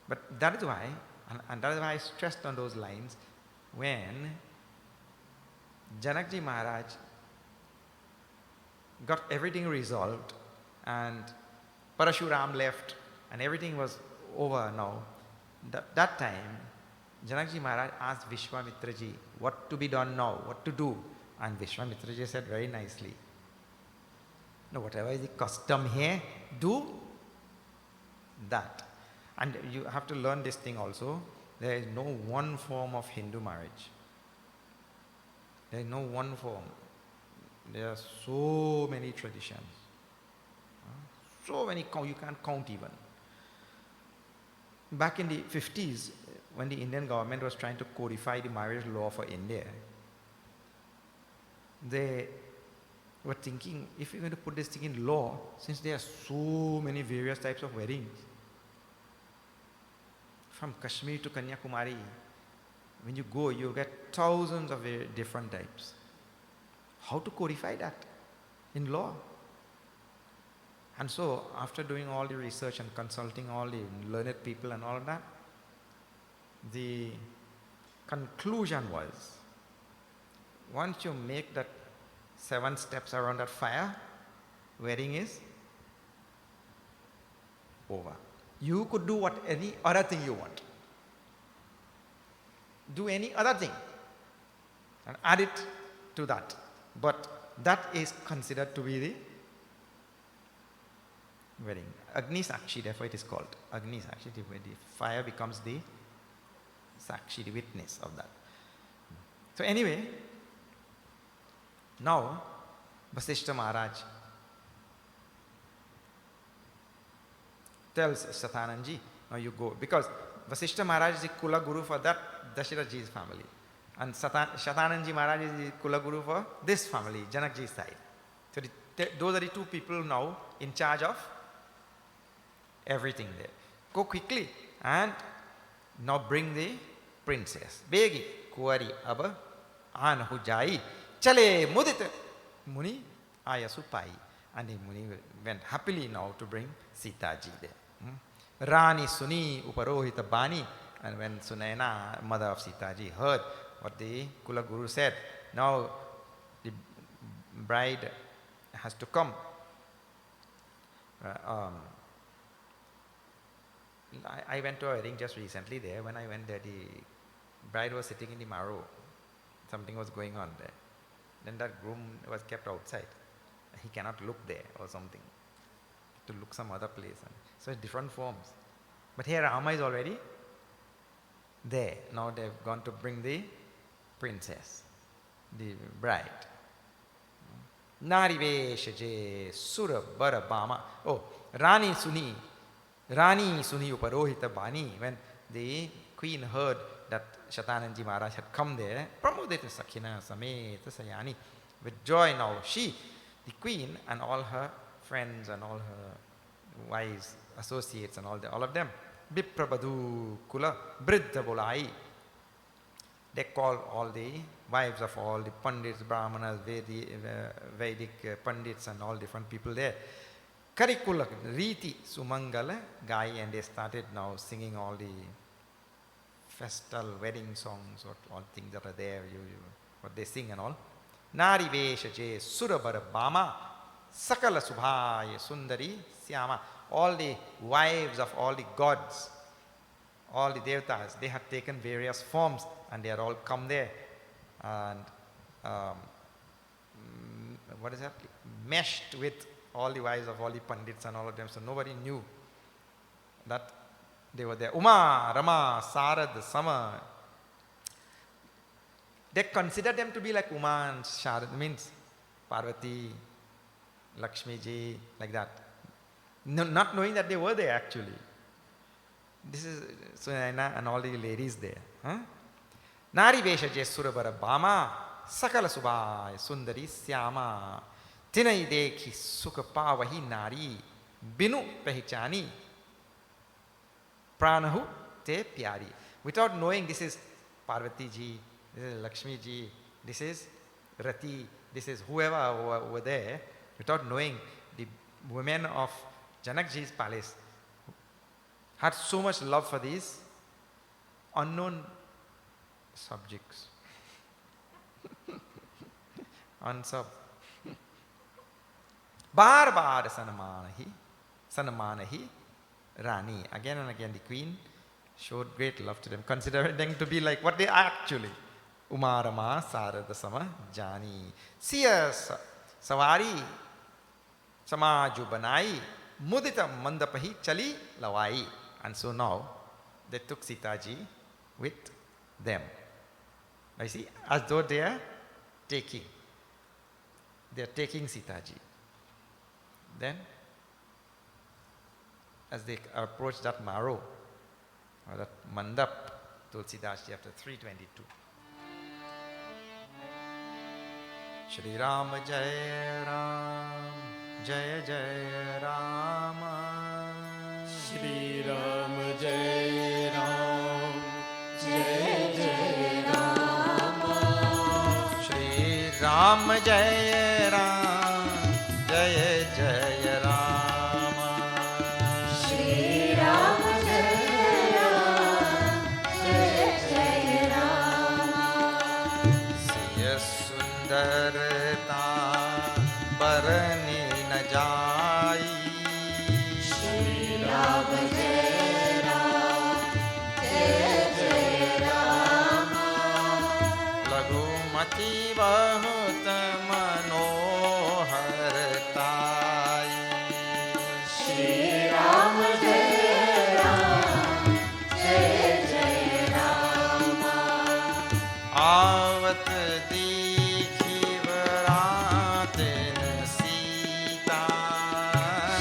But that is why, and that is why I stressed on those lines, when Janakji Maharaj got everything resolved and Parashuram left and everything was over now, that time Janakji Maharaj asked Vishwamitraji what to be done now, what to do. And Vishwamitraji said very nicely, no, whatever is the custom here, do that. And you have to learn this thing also. There is no one form of Hindu marriage. There is no one form. There are so many traditions. So many, you can't count even. Back in the 50s, when the Indian government was trying to codify the marriage law for India, they were thinking, if we're going to put this thing in law, since there are so many various types of weddings, from Kashmir to Kanyakumari, when you go, you get thousands of different types. How to codify that in law? And so, after doing all the research and consulting all the learned people and all of that, the conclusion was, once you make that 7 steps around that fire, wedding is over. You could do any other thing you want. Do any other thing and add it to that. But that is considered to be the wedding. Agni Sakshi, therefore it is called. Agni Sakshi, the fire becomes the Sakshi, the witness of that. So anyway, now Vasishta Maharaj tells Satananji, now you go. Because Vasishta Maharaj is the Kula Guru for that Dasharathaji's family. And Satananji Maharaj is the Kula Guru for this family, Janakji's side. So those are the 2 people now in charge of everything there. Go quickly and now bring the princess. Begi, Kuwari, Abba, Anahu Jai, Chale Mudita, Muni, Ayasu Pai. And the Muni went happily now to bring Sita Ji there. Rani Suni Uparohita Bani. And when Sunaina, mother of Sita Ji, heard what the Kula Guru said, now the bride has to come. I went to a wedding just recently there. When I went there, the bride was sitting in the marrow. Something was going on there. Then that groom was kept outside. He cannot look there or something. To look some other place. So it's different forms. But here Rama is already there. Now they've gone to bring the princess, the bride. Nariveshaje Sura Bara Bama. Oh, Rani Suni Uparohita Bani. When the queen heard that Satananji Maharaj had come there, Pramudita Sakhina Sameta Sayani. With joy now, she, the queen, and all her friends and all her wives, associates and all of them, Biprabadu Kula Briddha Bolai. They call all the wives of all the Pandits, Brahmanas, Vedic Pandits and all different people there. Karikula Riti Sumangala Gai, and they started now singing all the festal wedding songs or all things that are there. what they sing and all. Nari veshaje surabara bama sakala subhaya sundari syama. All the wives of all the gods, all the devatas, they had taken various forms and they had all come there and what is that? Meshed with all the wives of all the pandits and all of them, so nobody knew that they were there. Uma, Rama, Sarad, Sama. They consider them to be like Uma and Sharad, means Parvati, Lakshmi ji, like that. No, not knowing that they were there actually. This is Sunayana and all the ladies there. Huh? Nari Vesha Surabara Bama, Sakala Subhai, Sundari Syama, Tinai Dekhi Sukha Pavahi Nari, Binu Pehichani, Pranahu Te Pyari. Without knowing this is Parvati ji, this is Lakshmi ji, this is Rati, this is whoever were there, without knowing, the women of Janak ji's palace had so much love for these unknown subjects. Unsub. Bar bar sanamanahi Rani. Again and again the queen showed great love to them, considering them to be like what they are actually. Umarama Sarada Sama Jani. Siya Savari Samaju Banai Mudita Mandapahi Chali Lawai. And so now they took Sitaji with them. I see, as though they are taking Sitaji. Then, as they approach that Maro, or that Mandap, Tulsidas chapter 322. Shri Ram Jai Ram, Jai Jai Rama. Shri Ram Jai Ram, Jai Jai Rama. Shri Ram Jai Ram, Jai Jai Rama. Shri Ram Jai Ram, Jai Jai Rama. Siya Sundarata Barani na jai. Shri Ram Jai Ram, Jai Jai Rama. Lagumati bahut manohartai. Shri Ram Jai Ram, Jai Jai Rama. Avat dikhi varatin Sita.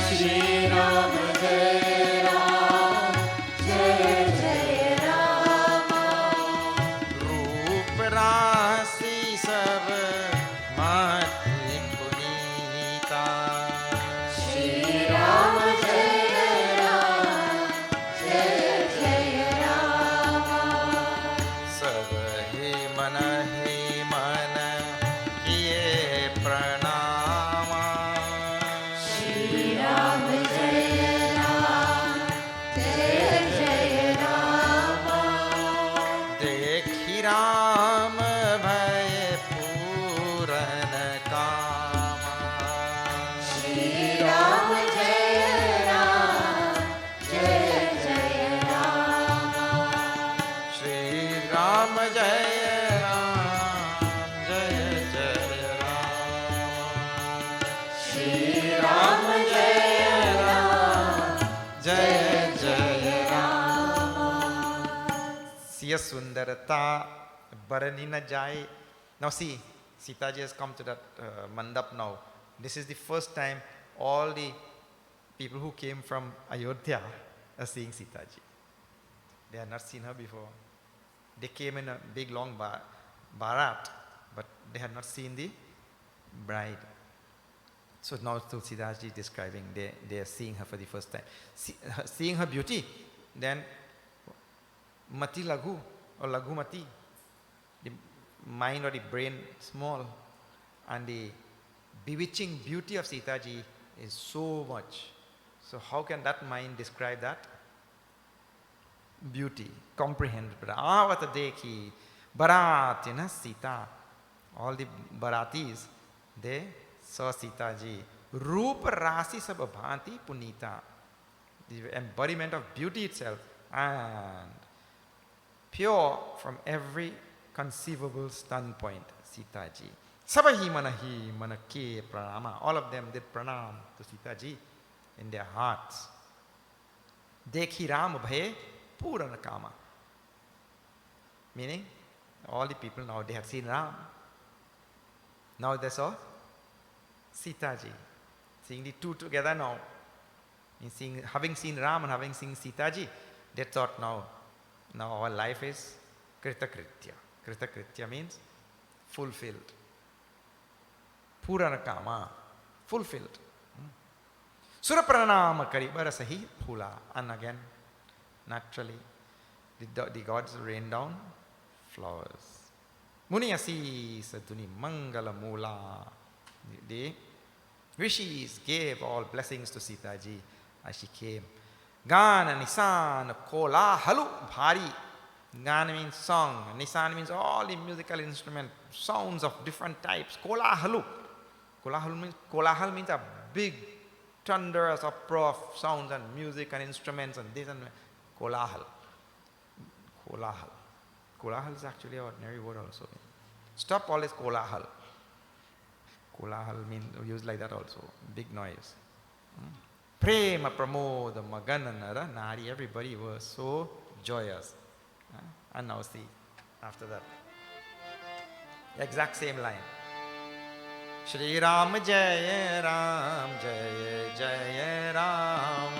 Shri Ram Jai Ram, Jai Jai Rama. Roop rasi sab mati punita. Shri Ram Jai Ram, Jai Jai Rama. Sab hi man kiye pranama. Shri Ram Jai Ram, Jai Jai Rama. Dekhi Ram bhai puran kama. Shri Ram Jai Ram, Jai Jai Rama. Shri Ram Jai Ram, Jai Jai Ram. Shri Ram Jai Ram, Jai Jai Rama. Siya Sundarata Baranina Jai. Now see, Sitaji has come to that mandap now. This is the first time all the people who came from Ayodhya are seeing Sitaji. They had not seen her before. They came in a big long barat, but they had not seen the bride. So now Tulsidas ji is describing, they are seeing her for the first time. Seeing her beauty, then Mati Laghu or Laghu Mati, the mind or the brain small, and the bewitching beauty of Sita ji is so much. So how can that mind describe that beauty, comprehend? Avata dekhi baratina Sita. all the Baratis, they saw Sita ji. Rupa rasi sab bhanti punita. The embodiment of beauty itself. And pure from every conceivable standpoint, Sita ji. Sabahi manahi manake pranama. All of them did pranam to Sita ji in their hearts. Dekhi Ram bhaye purana kama. Meaning, all the people now, they have seen Ram. Now they saw Sita ji. Seeing the two together now. Having seen Ram and having seen Sita ji, they thought now our life is kritakritya. Kritakritya means fulfilled. Purana kama, fulfilled. Sura pranama kari barasahi phula. And again, naturally, the gods rain down flowers. Muni asi saduni mangala mula. The rishis gave all blessings to Sita ji as she came. Gana nisan kola halu bhari. Gana means song. Nisan means all the musical instrument sounds of different types. Kola halu. Kolahal means a big thunderous uproar of sounds and music and instruments and this and kolahal. Kolahal is actually an ordinary word also. Stop all this kolahal. Kolahal means used like that also. Big noise. Prema pramoda magana nara nari. Everybody was so joyous. And now see, after that, exact same line. Shri Ram Jaya Ram Jaya Jaya Ram.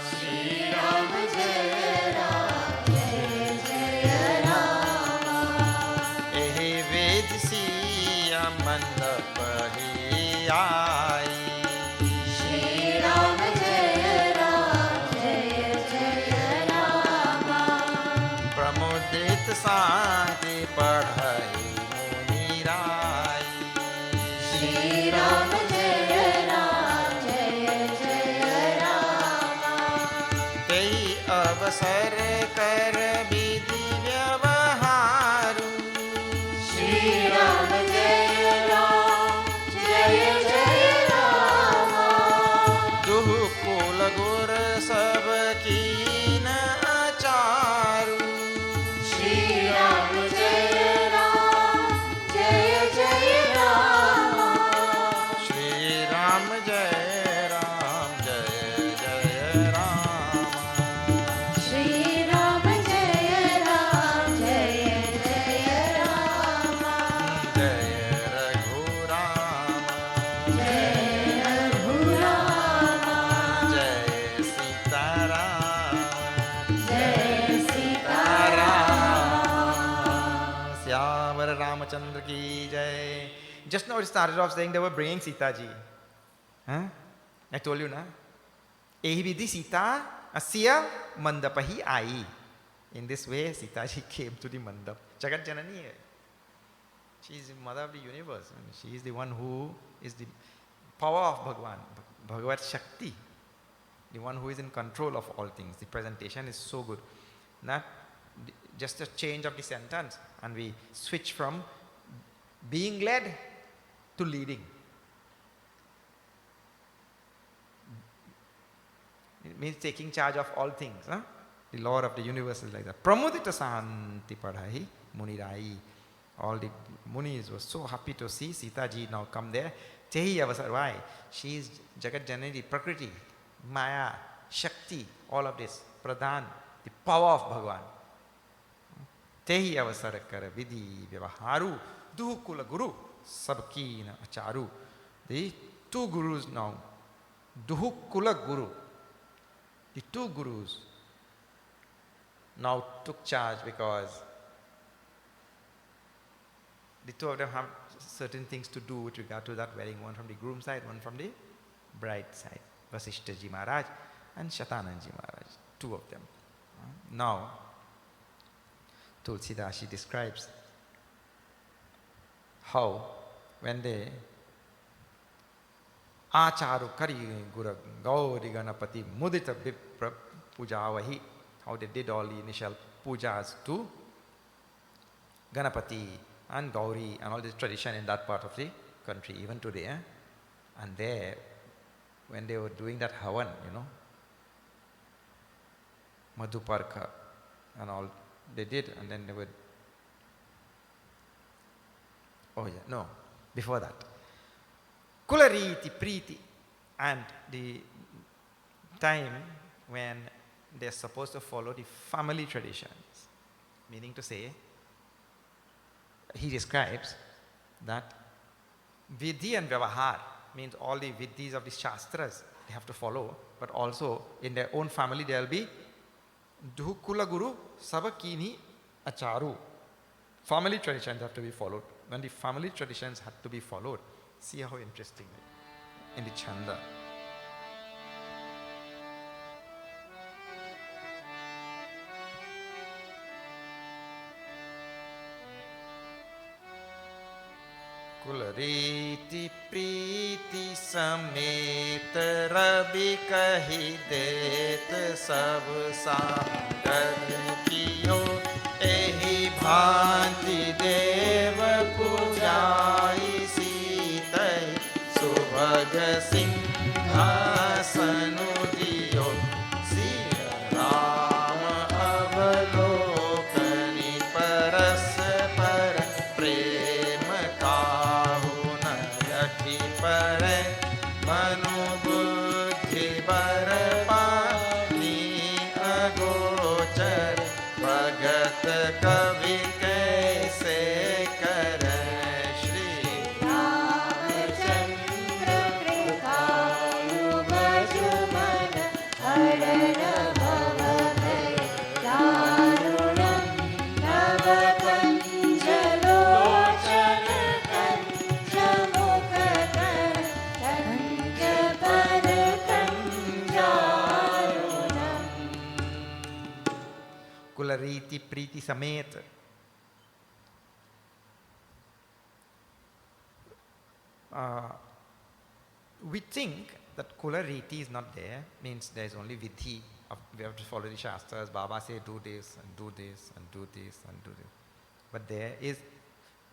Shri Ram Jaya Ram Jaya Jaya Ram. Ehi ved siya mandap hi aayi. Shri Ram Jaya Ram Jaya Jaya Ram. Pramudit santi padhai muni rai. Shri Ram Jaya Ram Jaya Jaya Ram. Tei avasar kar vidhi vyavaharu. Shri Ram Jaya Ram Jaya Jaya Ram. Duh kul gur sab keen acharu. Shri Ram Jaya Ram Jaya Jaya Ram. Shri Ram Jai Ram Jai Jai Ram. Shri Ram Jaya Ram Jaya Jaya Ram. Jai Raghu Ram. Jaya Raghu Ram. Jai Sita Ram. Jaya Sita Ram. Syamar Ramachandra ki Jai. Just now it started off saying they were bringing Sita ji. Huh? I told you na. Ehi vidhi Sita asya mandapahi aayi. In this way Sita ji came to the mandap. Jagat Janani. She is the mother of the universe. She is the one who is the power of Bhagwan. Bhagavad Shakti. The one who is in control of all things. The presentation is so good. Not just a change of the sentence and we switch from being led to leading. It means taking charge of all things. Huh? The Lord of the universe is like that. Pramudita santi padhai munirai. All the munis were so happy to see Sita ji now come there. Tehi avasar. Why? She is Jagat Janani, Prakriti, Maya, Shakti, all of this. Pradhan, the power of Bhagwan. Tehi avasar kar vidhi vyavaharu duhukula guru sabkina acharu. The two gurus now. Duhukula guru. The two gurus now took charge because the two of them have certain things to do with regard to that wedding. One from the groom side, one from the bride side. Vasishta ji Maharaj and Shatanand ji Maharaj. Two of them. Now, Tulsidas describes how when they Acharu Kari Gura Gauri Ganapati Mudita Vipra Pujavahi, how they did all the initial pujas to Ganapati, and Gauri and all this tradition in that part of the country, even today. And there, when they were doing that Havan, Madhuparka and all, they did, and then they would, before that. Kulariti, Preeti, and the time when they're supposed to follow the family traditions. Meaning to say, he describes that Vidhi and Vyavahar means all the Vidhis of the Shastras they have to follow, but also in their own family there will be Duhukula Guru Sabakini Acharu. Family traditions have to be followed. When the family traditions had to be followed, see how interesting in the Chanda. कुलरीति प्रीति समेत रवि कहि देत सब सागर कियो एहि भांति देव पूजाई सीतै सुभग सिंहासनु दियो सिय राम अवलोकनि परस्पर प्रेम काहु न रखि परै मनु बुद्धि बर पानी अगोचर भगत कवि कैसे करै श्री रामचंद्र कृपालु भज मन हरण भव भय दारुणं नव कंज लोचन कंज मुख कर कंज पर कंजारुणम् कुलरीति प्रीति समेत. We think that Kulariti is not there, means there is only Vidhi. We have to follow the Shastras. Baba say do this and do this and do this and do this. But there is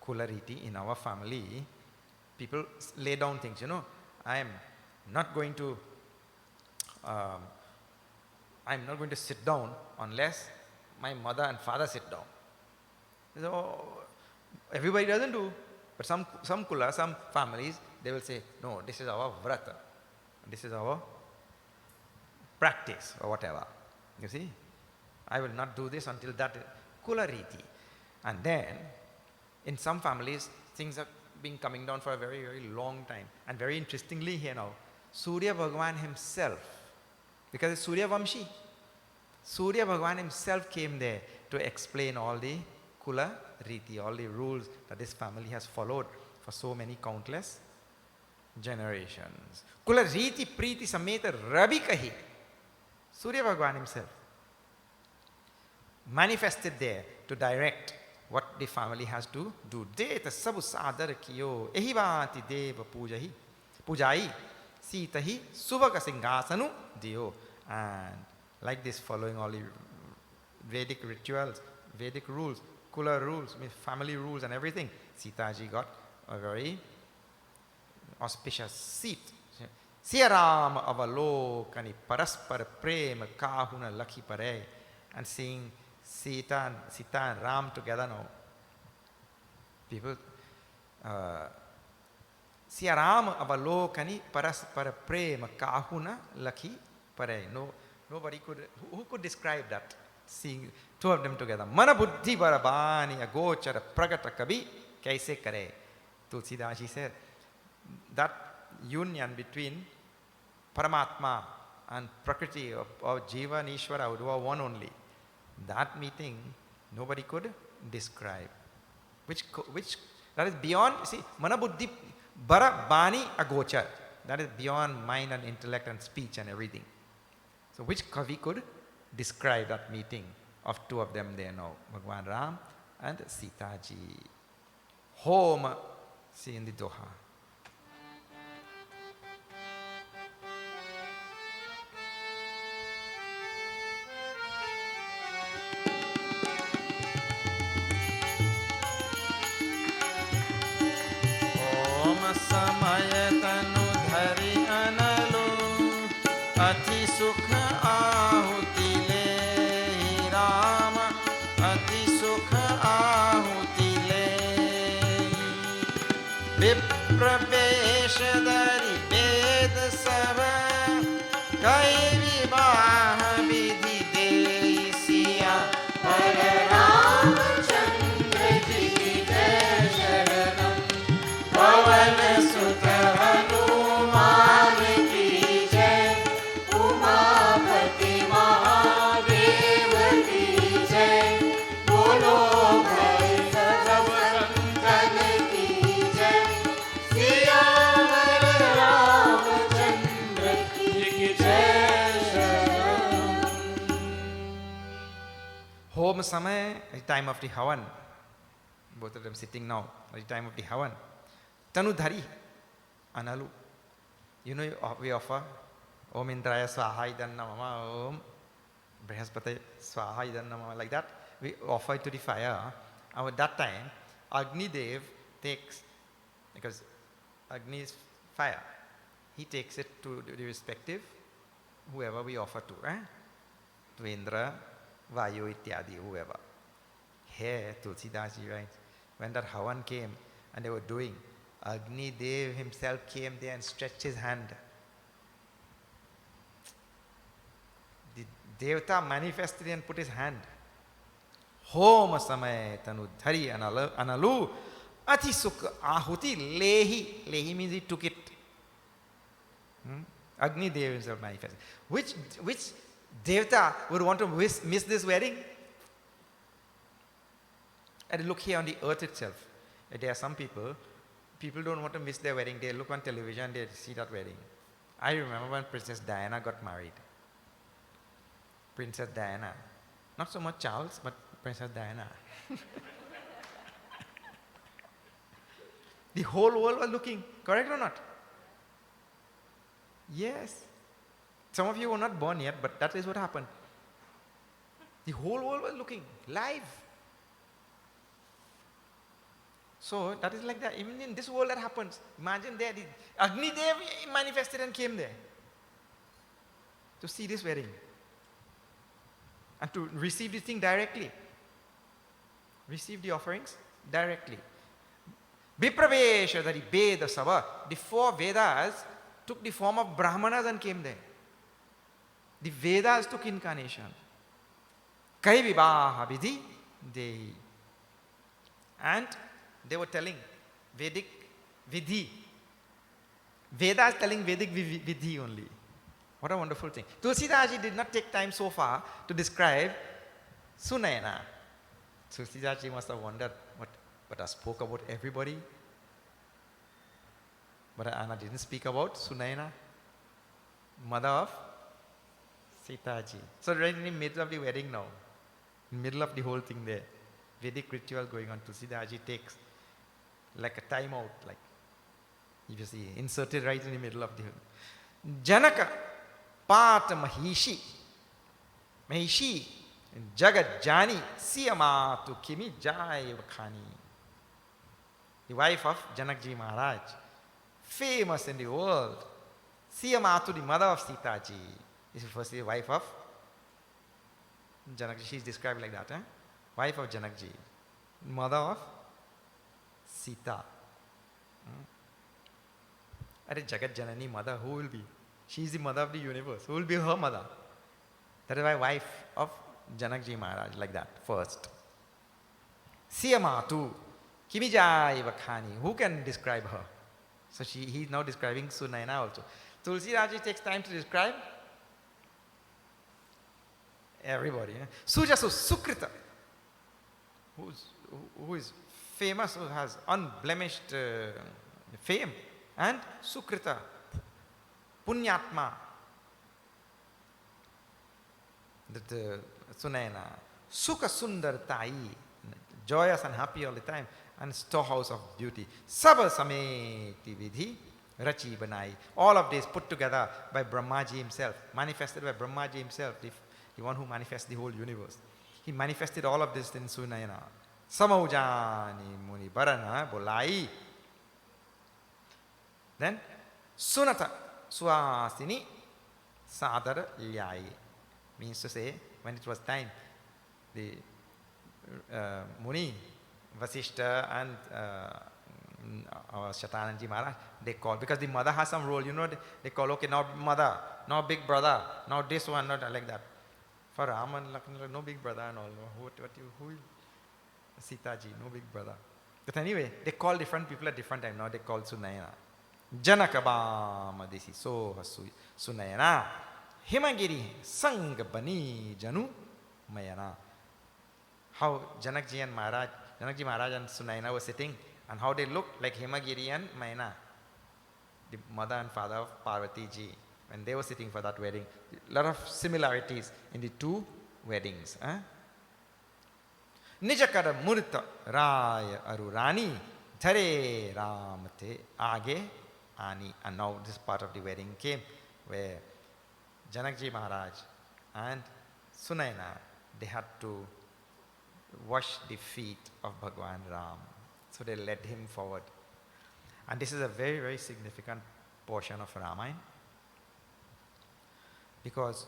Kulariti in our family. People lay down things, I am not going to sit down unless my mother and father sit down. So everybody doesn't do, but some kula, some families, they will say, no, this is our vrata, this is our practice or whatever. You see, I will not do this until that kula riti. And then, in some families, things have been coming down for a very, very long time. And very interestingly here now, Surya Bhagavan himself, because it's Surya Vamshi, Surya Bhagavan himself came there to explain all the Kula Riti, all the rules that this family has followed for so many countless generations. Kula Riti Preeti Sameta Ravi Kahi. Surya Bhagavan himself manifested there to direct what the family has to do. Deta sabu sadar kiyo ehi vaati deva pujai sitahi subaka singhasanu diyo. And like this, following all the Vedic rituals, Vedic rules, Kula rules, family rules and everything, Sitaji got a very auspicious seat. Siya Ram avalokani paraspara prema kahuna lakhi pare. And seeing Sita and Ram together now, people, Siya Ram avalokani paraspara prema kahuna lakhi pare. Nobody could, who could describe that? Seeing two of them together. Mana buddhi barabani agochara pragata kabi kaise kare. Tulsidaji said, that union between Paramatma and Prakriti of Jiva and Ishvara, who are one only, that meeting nobody could describe. Which that is beyond, see, mana buddhi barabani agochar. That is beyond mind and intellect and speech and everything. So which Kavi could describe that meeting of two of them there now, Bhagwan Ram and Sita ji. Home, see in the Doha. समय तनु धरि अनलो अति सुख आहुति ले राम अति सुख आहुति ले विप्रवेश धरि वेद सब कई विवाह विधि दे सिया पर रामचंद्र जी जय शरणम पवन सुत हनुमान की जय उमापति महादेव की जय बोलो भाई सब संतन की जय सियावर रामचंद्र की जय शरणम. Home समय, at the time of the Havan, both of them sitting now, at the time of the Havan. Tanudhari, Analu. You know, we offer Om Indraya Swaha Idan Namama, Om Brihaspati Swaha Idan Namama, like that. We offer it to the fire. And at that time, Agni Dev takes, because Agni is fire, he takes it to the respective, whoever we offer to, to Indra, Vayu, Ityadi, whoever. Here, Tulsidas ji writes, when that Havan came and they were doing, Agni Dev himself came there and stretched his hand. The Devata manifested and put his hand. Homa samay tanu dhari analu ati sukha ahuti lehi. Lehi means he took it. Agni Dev himself manifested. Which Devata would want to miss this wedding? And look here on the earth itself. There are some people don't want to miss their wedding. They look on television, they see that wedding. I remember when Princess Diana got married. Princess Diana. Not so much Charles, but Princess Diana. The whole world was looking, correct or not? Yes. Some of you were not born yet, but that is what happened. The whole world was looking live. So that is like that. Even in this world that happens. Imagine there, the Agni Dev manifested and came there to see this wedding and to receive this thing directly. Receive the offerings directly. Vipravesha, the Veda Sava, the 4 Vedas took the form of Brahmanas and came there. The Vedas took incarnation. Kai Vivaha Vidhi Dehi. And they were telling Vedic Vidhi. Vedas telling Vedic Vidhi only. What a wonderful thing. Tulsidas did not take time so far to describe Sunayana. Tulsidas must have wondered, but I spoke about everybody. But Anna didn't speak about Sunayana, mother of Sitaji. So right in the middle of the wedding now, in the middle of the whole thing there, Vedic ritual going on, Tulsidas takes like a time out, like if you see, inserted right in the middle of the Janaka Pata Mahishi Jagat Jani Siyamatu Kimi Jai Vakhani. The wife of Janakji Maharaj, famous in the world. Siyamatu, the mother of Sitaji. This is first the wife of Janakji. She is described like that. Wife of Janakji. Mother of Sita. Are Jagat Janani mother, who will be? She is the mother of the universe. Who will be her mother? That is why wife of Janakji Maharaj, like that, first. Siyamatu, Kimijai Vakhani. Who can describe her? So he is now describing Sunayana also. Tulsidas takes time to describe everybody. Sujasu Sukrita, who is famous, who has unblemished fame, and Sukrita, Punyatma, that Sunayana, Sukha Sundar Tai, joyous and happy all the time, and storehouse of beauty. Sabha Sameti Vidhi Rachi Banai. All of this put together by Brahmaji himself, manifested by Brahmaji himself, the one who manifests the whole universe. He manifested all of this in Sunayana. Samaujani Muni Barana Bolai. Then Sunata Suasini Sadara Lyai means to say, when it was time, the Muni, Vasishta and Shatananji Maharaj, they call, because the mother has some role, they call, okay, now mother, now big brother, now this one, not like that. For Raman, no big brother and all. Who? Sita ji, no big brother. But anyway, they call different people at different time. Now they call Sunayana. Janakabama, this is so Sunayana. Himagiri, Sangabani, Janu, Mayana. How Janakji Maharaj and Sunayana were sitting, and how they looked like Himagiri and Mayana, the mother and father of Parvati ji, when they were sitting for that wedding. A lot of similarities in the two weddings. Nijakara Murta Raya Arurani Thare Ramate Age Ani. And now this part of the wedding came where Janakji Maharaj and Sunayana, they had to wash the feet of Bhagwan Ram. So they led him forward. And this is a very, very significant portion of Ramayana, because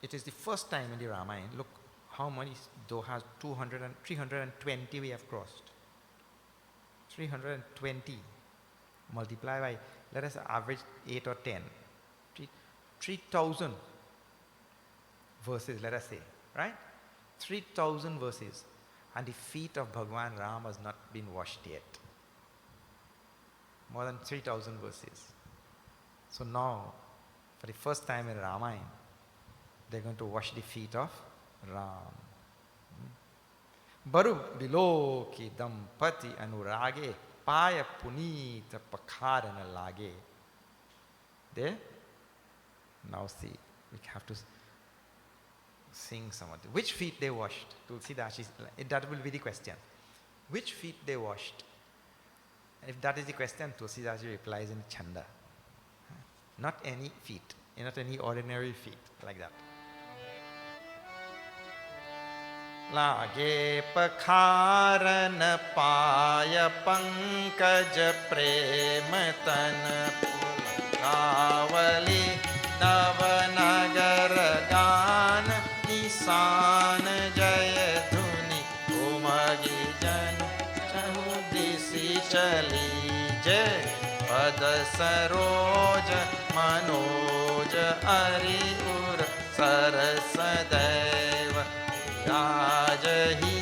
it is the first time in the Ramayana. Look how many dohas, 320 we have crossed. 320 multiply by, let us average 8 or 10. 3,000 verses, let us say, right? 3,000 verses, and the feet of Bhagwan Ram has not been washed yet. More than 3,000 verses. So now, for the first time in Ramayana, they're going to wash the feet of Ram. Baru biloki dampati anurage paya punita pakharana lage. There? Now see, we have to sing some of it. Which feet they washed? Tulsidas, that will be the question. Which feet they washed? If that is the question, Tulsidas replies in Chanda. Not any feet, not any ordinary feet, like that. Lage pakharan paya pankaj prematan pulakavali navanagar gan nisan jaya dhuni umagi jan chahudisi chali jay pad saroj manoj ari ur sarasadeva Rajahi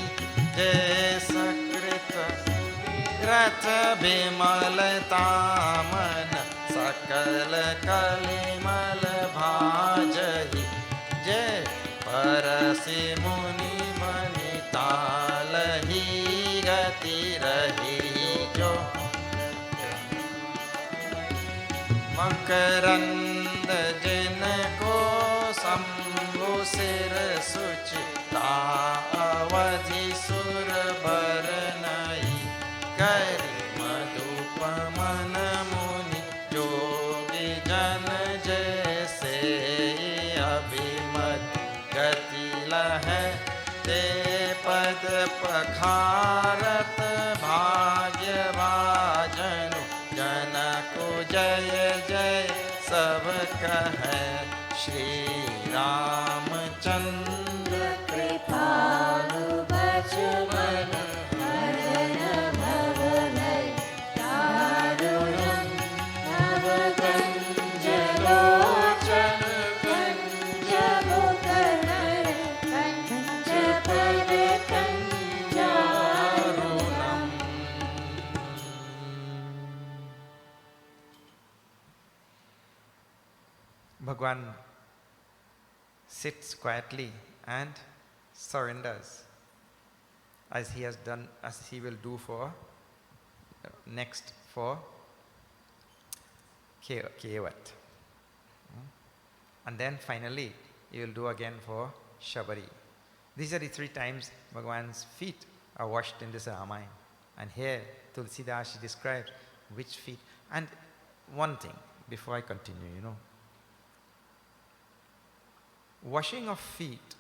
jay sakrita grata bimal taman sakal kalimal bhajahi jay parasi muni mani talahi gati rahi jo makarand jin ko sambhu sir suchi avadhi sur baranai kari madhupaman muni yogi jan jaise abhimat gati lahe te pad pakharat bhagya bhajanu janaku jay jay sab kahe Shri Ramachandra Kripalu Bhajaman Haran Bhavanai Darunam Navaganjalochan Kanjamukanar Kanjapadkanjarunam. Bhagwan sits quietly and surrenders, as he has done, as he will do for next for Kevat. And then finally he will do again for Shabari. These are the 3 times Bhagwan's feet are washed in this Ramayana. And here Tulsidas describes which feet. And one thing before I continue, washing of feet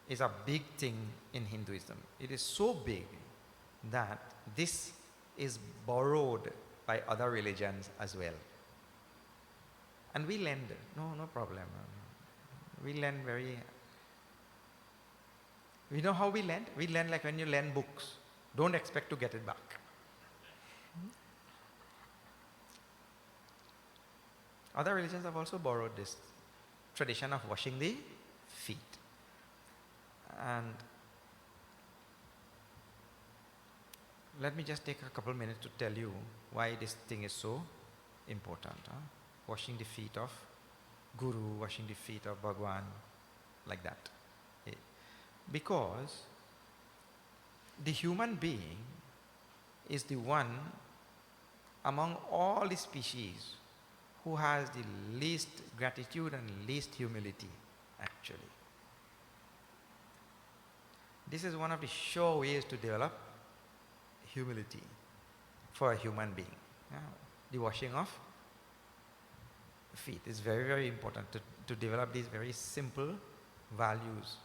is a big thing in Hinduism. It is so big that this is borrowed by other religions as well. And we lend, no problem. We lend very, we know how we lend? We lend like when you lend books. Don't expect to get it back. Other religions have also borrowed this tradition of washing the feet. And let me just take a couple minutes to tell you why this thing is so important. Washing the feet of Guru, washing the feet of Bhagwan, like that. Because the human being is the one among all the species who has the least gratitude and least humility, actually. This is one of the sure ways to develop humility for a human being. The washing of feet is very, very important to develop these very simple values.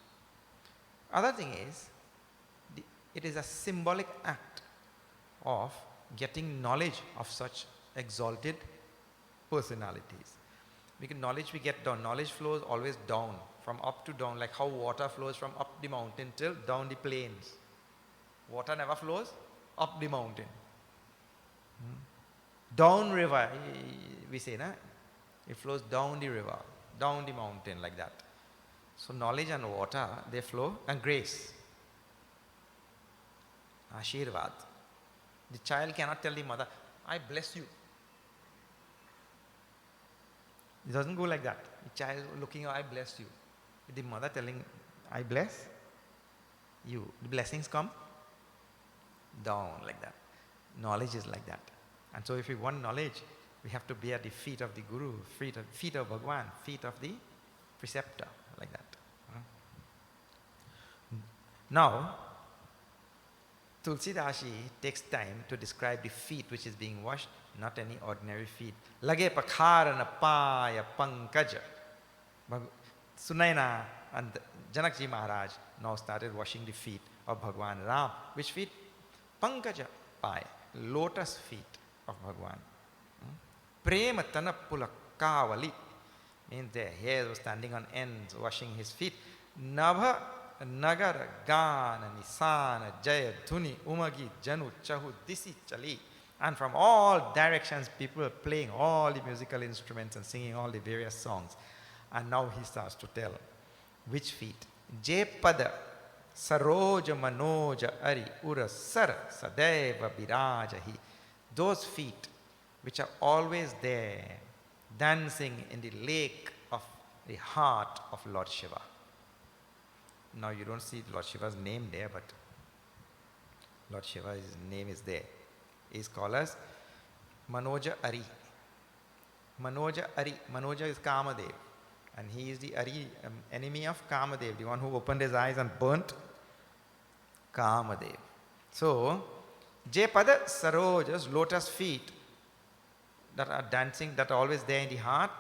Other thing is, it is a symbolic act of getting knowledge of such exalted personalities. Because knowledge we get down, knowledge flows always down, from up to down, like how water flows from up the mountain till down the plains. Water never flows up the mountain. Down river, we say, na? It flows down the river, down the mountain, like that. So knowledge and water, they flow, and grace. Ashirvad. The child cannot tell the mother, I bless you. It doesn't go like that. The child looking, I bless you. The mother telling, I bless you. The blessings come down like that. Knowledge is like that. And so if we want knowledge, we have to be at the feet of the Guru, feet of Bhagwan, feet of the preceptor, like that. Now, Tulsidashi takes time to describe the feet which is being washed, not any ordinary feet. Lage pakharana paya pankaja. Sunaina and Janakji Maharaj now started washing the feet of Bhagwan Ram. Which feet? Pankaja paya, lotus feet of Bhagwan. Prema tanapula kavali means their hairs were standing on ends, washing his feet. Nabha Nagara Gana Nisana Jaya Dhuni Umagi Janu Chahu Disi Chali. And from all directions people were playing all the musical instruments and singing all the various songs. And now he starts to tell which feet. Jepada Saroja Manoja Ari Ura Sara Sadeva Birajahi. Those feet which are always there, dancing in the lake of the heart of Lord Shiva. Now you don't see Lord Shiva's name there, but Lord Shiva's name is there. He is called as Manoja Ari. Manoja Ari. Manoja is Kamadev. And he is the Ari, enemy of Kamadev, the one who opened his eyes and burnt Kamadev. So, Jepada Saroja's lotus feet that are dancing, that are always there in the heart,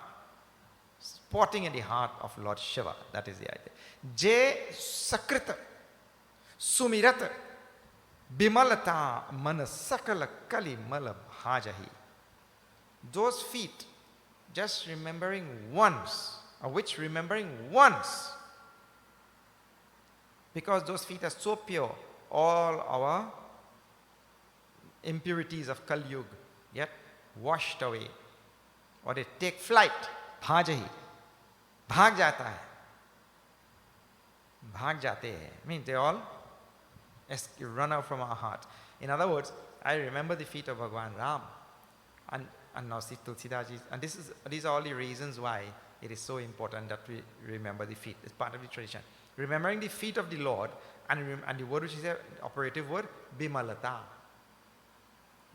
sporting in the heart of Lord Shiva. That is the idea. Je Sakrita Sumirata Bimalata Manasakala Kali Mala Bhajahi. Those feet, just remembering once, of which remembering once, because those feet are so pure, all our impurities of Kali Yuga get washed away, or they take flight. Bhajahi, bhag jata hai, bhag jate hai, means they all run out from our heart. In other words, I remember the feet of Bhagwan Ram, and now see Tulsidaji, and these are all the reasons why it is so important that we remember the feet. It's part of the tradition. Remembering the feet of the Lord, and the word which is the operative word, Bimalata.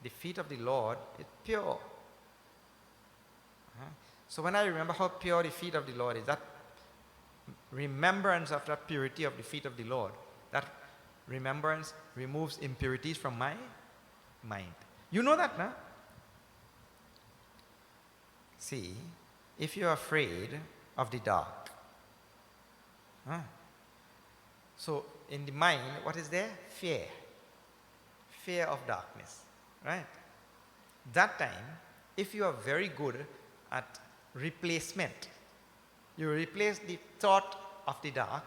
The feet of the Lord is pure. So when I remember how pure the feet of the Lord is, that remembrance of that purity of the feet of the Lord, that remembrance removes impurities from my mind. You know that, no? See, if you're afraid of the dark, so in the mind, what is there? Fear. Fear of darkness, right? That time, if you are very good at replacement, you replace the thought of the dark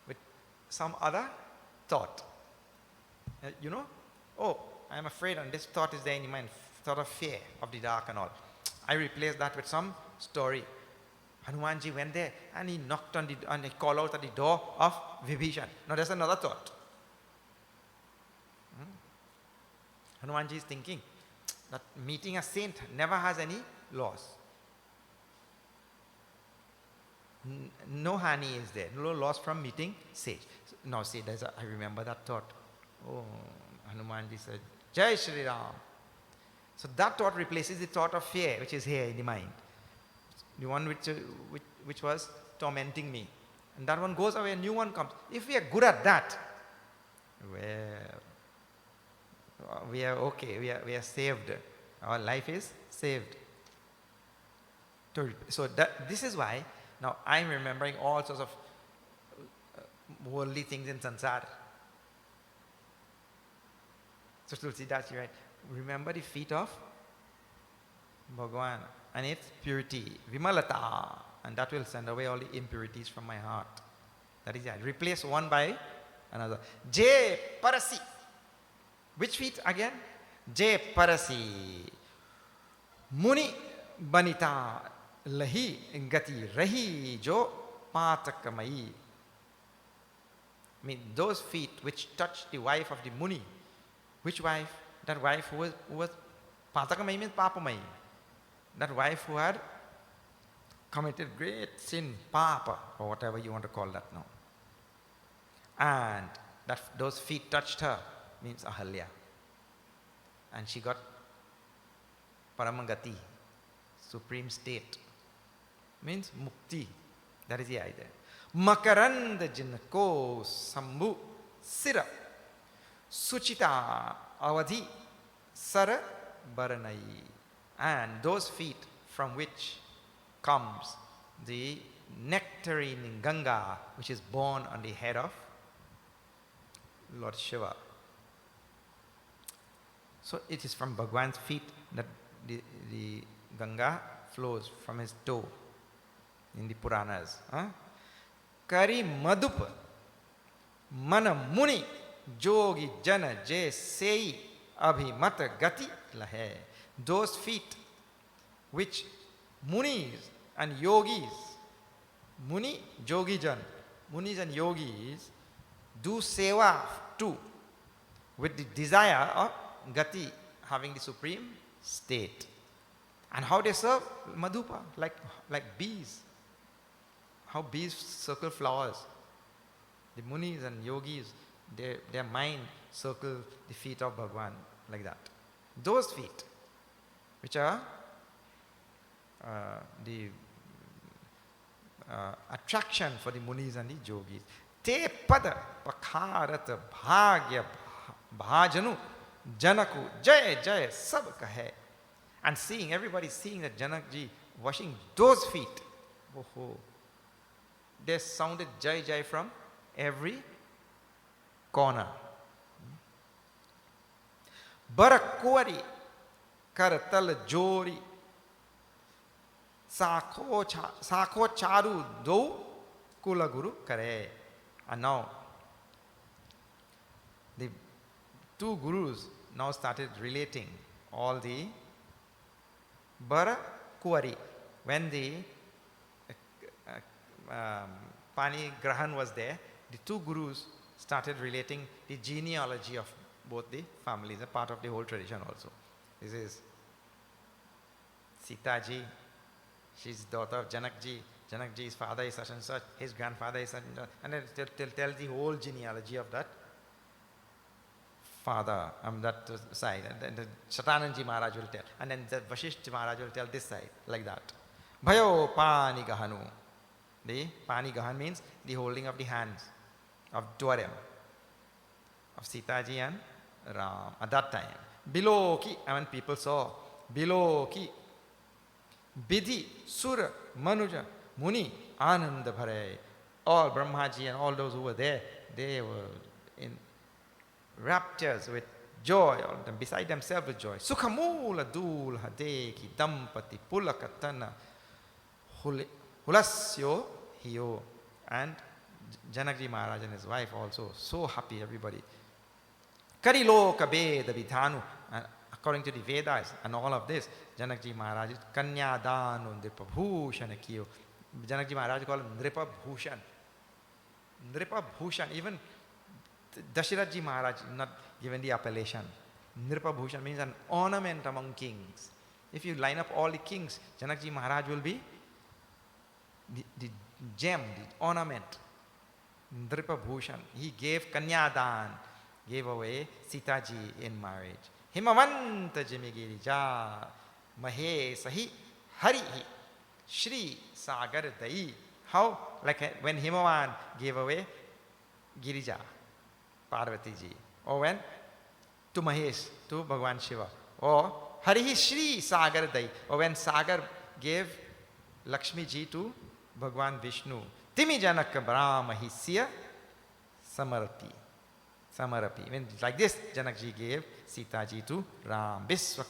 with some other thought. You know, oh, I am afraid, and this thought is there in your mind, thought of fear of the dark and all. I replace that with some story. Hanumanji went there and he knocked on the, and he called out at the door of Vibhishan. Now there's another thought. Hanumanji is thinking that meeting a saint never has any loss. No honey is there, no loss from meeting sage. So now see, I remember that thought. Oh, Hanumanji said, Jai Shri Ram. So that thought replaces the thought of fear, which is here in the mind. The one which was tormenting me. And that one goes away, a new one comes. If we are good at that, well, we are okay, we are saved. Our life is saved. So this is why now I'm remembering all sorts of worldly things in sansar. So Tulsidas, you write, remember the feet of Bhagavan and its purity, Vimalata, and that will send away all the impurities from my heart. That is it. Replace one by another. Jay Parasi. Which feet again? Jay Parasi. Muni Banita Lahi Gati Rahi Jo Patakamayi. I mean, those feet which touched the wife of the Muni. Which wife? That wife who was Patakamayi means Papamayi. That wife who had committed great sin, Papa, or whatever you want to call that now. And those feet touched her, means Ahalya. And she got Paramagati, supreme state. Means Mukti. That is the idea. Makaranda Jinako Sambu Sira Suchita Avadhi Sara Baranai. And those feet from which comes the nectarine Ganga, which is born on the head of Lord Shiva. So it is from Bhagwan's feet that the Ganga flows from his toe in the Puranas. Kari Madhup Mana Muni Jogi Jana Je Sei Abhimata Gati Lahe. Those feet which Munis and Yogis, Muni, Jogijan, Munis and Yogis do seva too, with the desire of Gati, having the supreme state. And how they serve? Madhupa, like bees. How bees circle flowers. The Munis and Yogis, their mind circle the feet of Bhagwan like that. Those feet, which are the attraction for the Munis and the Yogis. Te pada pakharata bhagya bhajanu janaku jaya jaya sab kahe. And seeing, everybody seeing that Janakji washing those feet. Oh, they sounded jai jai from every corner. Barakwari Karatal Jori Sako Charu Do Kula Guru Kare. And now the two gurus now started relating all the Barakwari. When the Pani Grahan was there, the two gurus started relating the genealogy of both the families, a part of the whole tradition also. This is Sita ji, she's daughter of Janakji. Janakji's father is such and such, his grandfather is such and such. And then they'll tell the whole genealogy of that father, that side. And then the Shatananji Maharaj will tell. And then the Vashisht Maharaj will tell this side, like that. Bhayo Pani Gahanu. The Pani Gahan means the holding of the hands of Dwarem, of Sita ji and Ram at that time. Below ki, I mean people saw, below ki, Bidhi, Sura, Manuja, Muni, Ananda Bhare, all Brahmaji and all those who were there, they were in raptures with joy, all of them beside themselves with joy. Sukhamula dulha deki dampati pulakatana hulasyo hiyo. And Janakji Maharaj and his wife also, so happy, everybody. Kariloka Veda Vidhanu, according to the Vedas and all of this, Janakji Maharaj is Kanyadanu Nripa Bhushana Kiyo. Janakji Maharaj called him Nripa Bhushan. Nripa Bhushan, even Dasharatji Maharaj not given the appellation. Nripa Bhushan means an ornament among kings. If you line up all the kings, Janakji Maharaj will be the gem, the ornament. Nripa Bhushan. He gave Kanyadan, gave away Sitaji in marriage. Himavanta Jimigirija Mahe Sahi Harihi Shri Sagar Dai. How? Like when Himavan gave away Girija, Parvati ji. Or when? To Mahesh, to Bhagwan Shiva. Or Harihi Shri Sagar Dai. Or when Sagar gave Lakshmi ji to Bhagwan Vishnu. Timi Janaka Brahma Hisya Samarapi. Samarapi. When like this, Janakji gave Sita ji to Ram. Biswa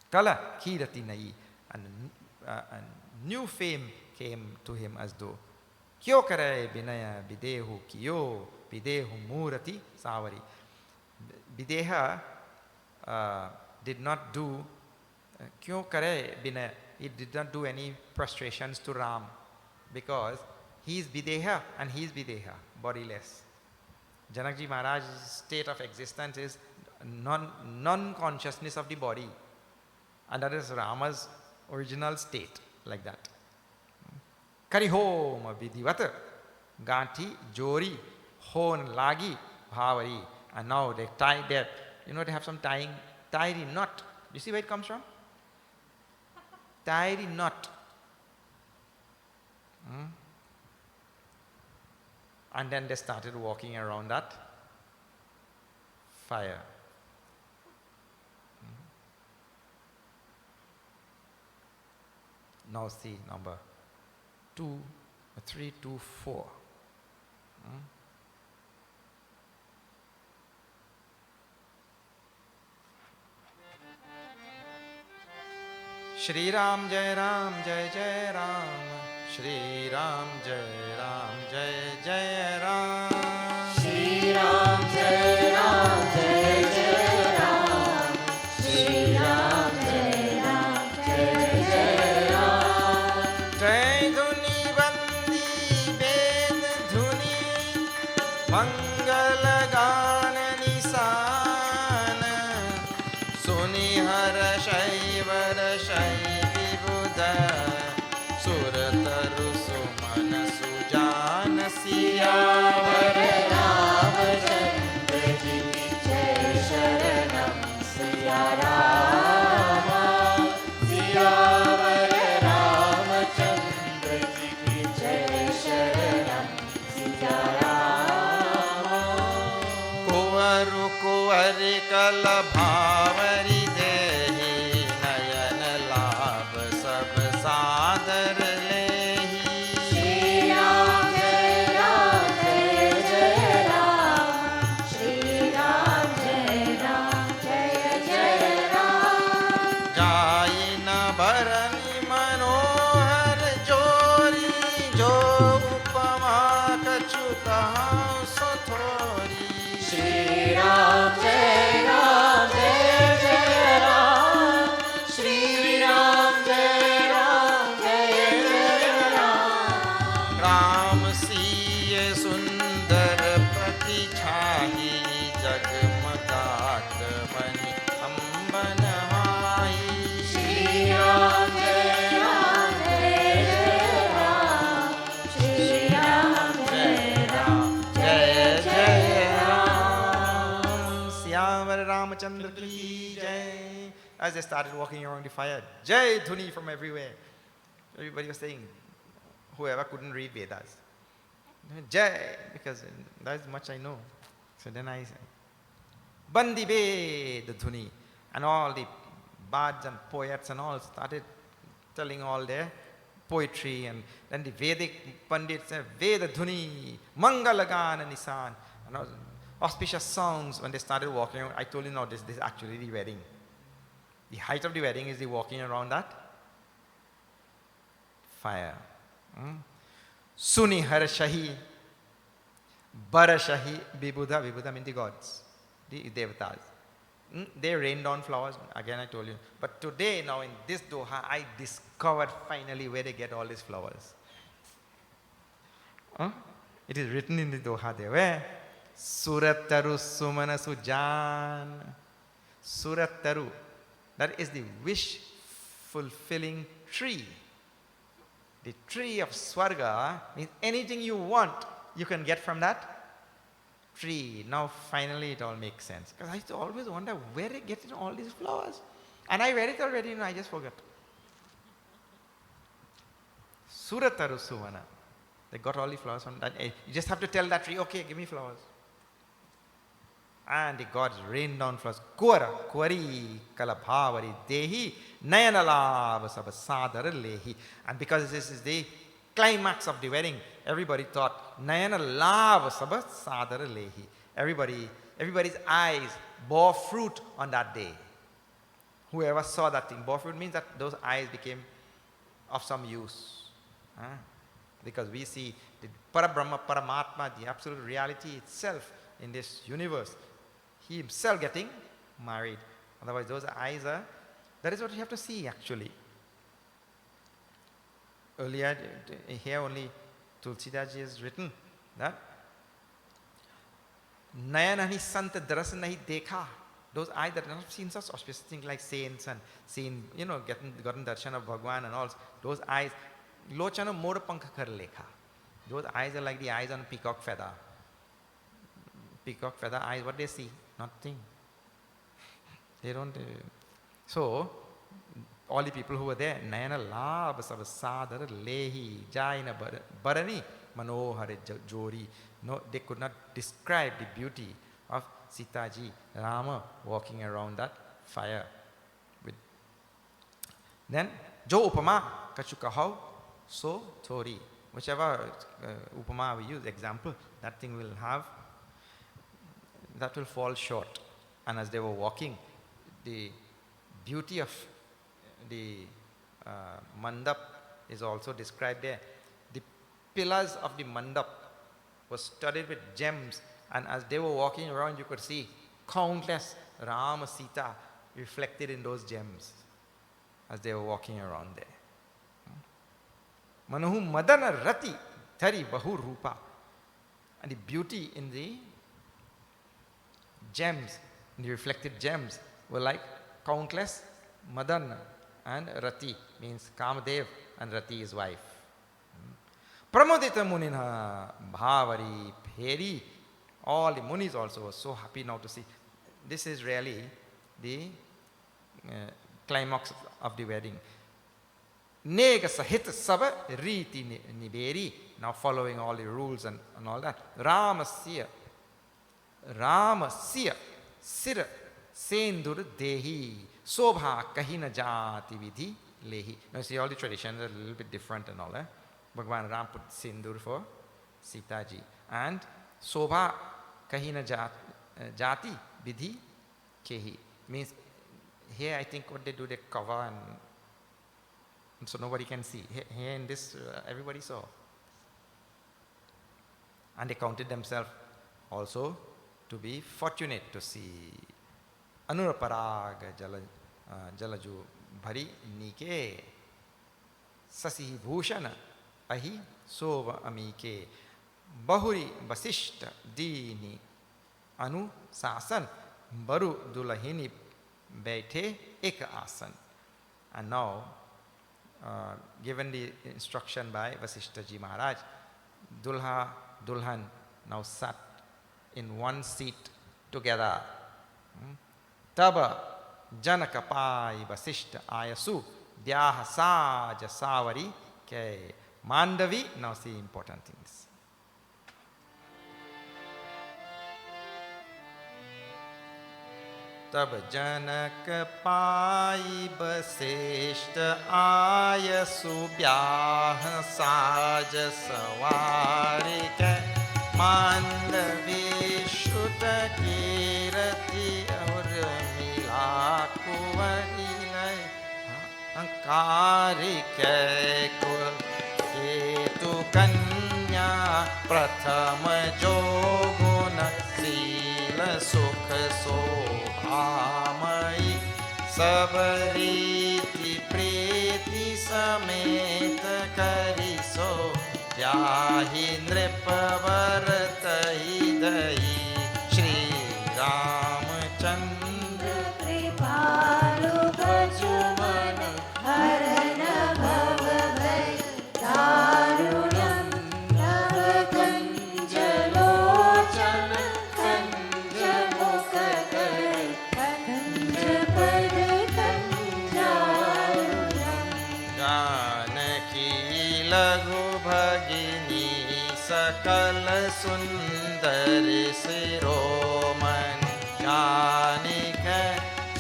Kala Kirati Nai. And a new fame came to him as though. Kyo kare binaya bidehu kiyo bidehu murati savari. Bideha did not do kyo kare binaya. He did not do any prostrations to Ram because he is bideha and he is videha, bodiless. Janakji Maharaj's state of existence is non-consciousness of the body, and that is Rama's original state, like that. Karihoma vidivata ganti jori hon lagi bhavari. And now they tie their, they have some tied in knot. You see where it comes from? Tied in knot. And then they started walking around that fire. Now see number 2, 3, 2, 4. Shri Ram Jai Ram Jai Jai Ram. Shri Ram Jai Ram Jai Jai Ram. Shri Ram Jai Ram Jai Jai Ram. Shri Ram Jai Ram Jai Jai Ram. Jai Dhuni Bandi Ved Dhuni Mangal Gan Nisan Suni Har Shaivar Shai Vibhuda Surataru Suman Sujan Siyavar Ramachandra ji ki jai sharanam Siya Rama. Siyavar Ramachandra ji ki jai sharanam Siya Rama. Kuvaru Kuvari Kala Bhavari Dehi Nayan Labh Sab Sadar Lehi. Shri Ram Jai Ram Jai Jai Ram. Shri Ram Jai Ram Jai Jai Ram. Jayina Bharani Manohar Jori Jo Upama Kachu Kaha Sothori. Shri Ram Jai Ram Jai Jai Ram. Shri Ram Jai Ram Jai Jai Ram. Ram Siye Sundar Pati Chahi Jagmagat Mani Amban Hai. Shri Ram Jai Ram Jai Jai Ram. Shri Ram Jai Ram Jai Jai Ram. Syavar Ramachandra ki Jai. As they started walking around the fire, Jai Dhuni from everywhere. Everybody was saying, whoever couldn't read Vedas, Jai, because that's much I know. So then I said, Bandi Be the Dhuni. And all the bards and poets and all started telling all their poetry. And then the Vedic Pandits said, Veda Dhuni, Mangalagana Nisan. And auspicious sounds when they started walking around. I told you now, this is actually the wedding. The height of the wedding is the walking around that fire. Suni Har Shahi, Bara Shahi, Vibhuda. Vibhuda means the gods, the devatas. They rain down flowers. Again, I told you. But today, now in this Doha, I discovered finally where they get all these flowers. It is written in the Doha there. Where? Surataru Sumana Sujan. Surataru. That is the wish fulfilling tree. The tree of Swarga means anything you want, you can get from that tree. Now finally it all makes sense. Because I used to always wonder where they get all these flowers. And I read it already and I just forgot. Surataru Suvana. They got all the flowers from that. You just have to tell that tree, okay, give me flowers. And the gods rain down flowers. Kuara, Kuari, Kalabhavari, Dehi, Nayanalava Sabasadara Lehi. And because this is the climax of the wedding, everybody thought, Nayanalava Sabasadara Lehi. Everybody's eyes bore fruit on that day. Whoever saw that thing bore fruit means that those eyes became of some use. Because we see the Parabrahma, Paramatma, the absolute reality itself in this universe. He himself getting married. Otherwise, those eyes are, that is what you have to see actually. Earlier, here only Tulsidas ji has written that Nayanani Sant Daras Nahi Dekha. Those eyes that have not seen such auspicious things like saints and seen, gotten darshan of Bhagwan and all. Those eyes, Lochana Mor Pankha Kar Lekha. Those eyes are like the eyes on a peacock feather. Peacock feather eyes, what they see? Nothing. They don't. So, all the people who were there, Nayana Labha Savasadara Lehi Jaina Barani Manohare Jori. No, they could not describe the beauty of Sitaji, Rama walking around that fire. Then, Jo Upama Kachukahau, so Tori. Whichever Upama we use, example, that thing will have, that will fall short. And as they were walking, the beauty of the mandap is also described there. The pillars of the mandap were studded with gems, and as they were walking around, you could see countless Rama, Sita reflected in those gems as they were walking around there. Manahu Madana Rati Thari Bahu Rupa. And the beauty in the gems, in the reflected gems, were like countless Madan and Rati, means Kamadev, and Rati is wife. Pramodita Munina Bhavari Pheri. All the Munis also were so happy now to see. This is really the climax of the wedding. Nega Sahit Sava Riti Niberi. Now following all the rules and all that. Ramasya Sira Sendur Dehi Sobha Kahina Jati Vidhi Lehi. Now see all the traditions are a little bit different and all. Bhagwan Ram put Sindur for Sita ji. And Sobha Kahina Jati Vidhi Kehi. Means here I think what they do, they cover and so nobody can see. Here in this, everybody saw. And they counted themselves also to be fortunate to see. Anuraparaga Jalaju Bhari Nike Sasi Bhushana Ahi Sova Amike Bahuri Basishta Dini Anu Sasan Baru Dulahini Beite Eka Asan. And now, given the instruction by Vasishta Ji Maharaj, Dulha, Dulhan now sat in one seat together. Taba Janakapai Vasishta Ayasu Dyaha Saja Savari Ke Mandavi. Now see important things. तब जनक पाई बशिष्ठ आयसु ब्याह साज सवारी के मांडवी श्रुत कीरति उर्मिला कुंवरी लय अंकारिक कुल केतु कन्या प्रथम जो गुण शील सुख शोभामयी सब रीति प्रीति समेत करी सो त्याहि नृपवर तहि दई श्री रामचंद्र कृपालु भजुमन हरण भव भय दारुणं नव कंज लोचन कंज मुख कर कंज पद कंजारुणं जानकी लघु भगिनी सकल सुंदर शिरोमणि जानिक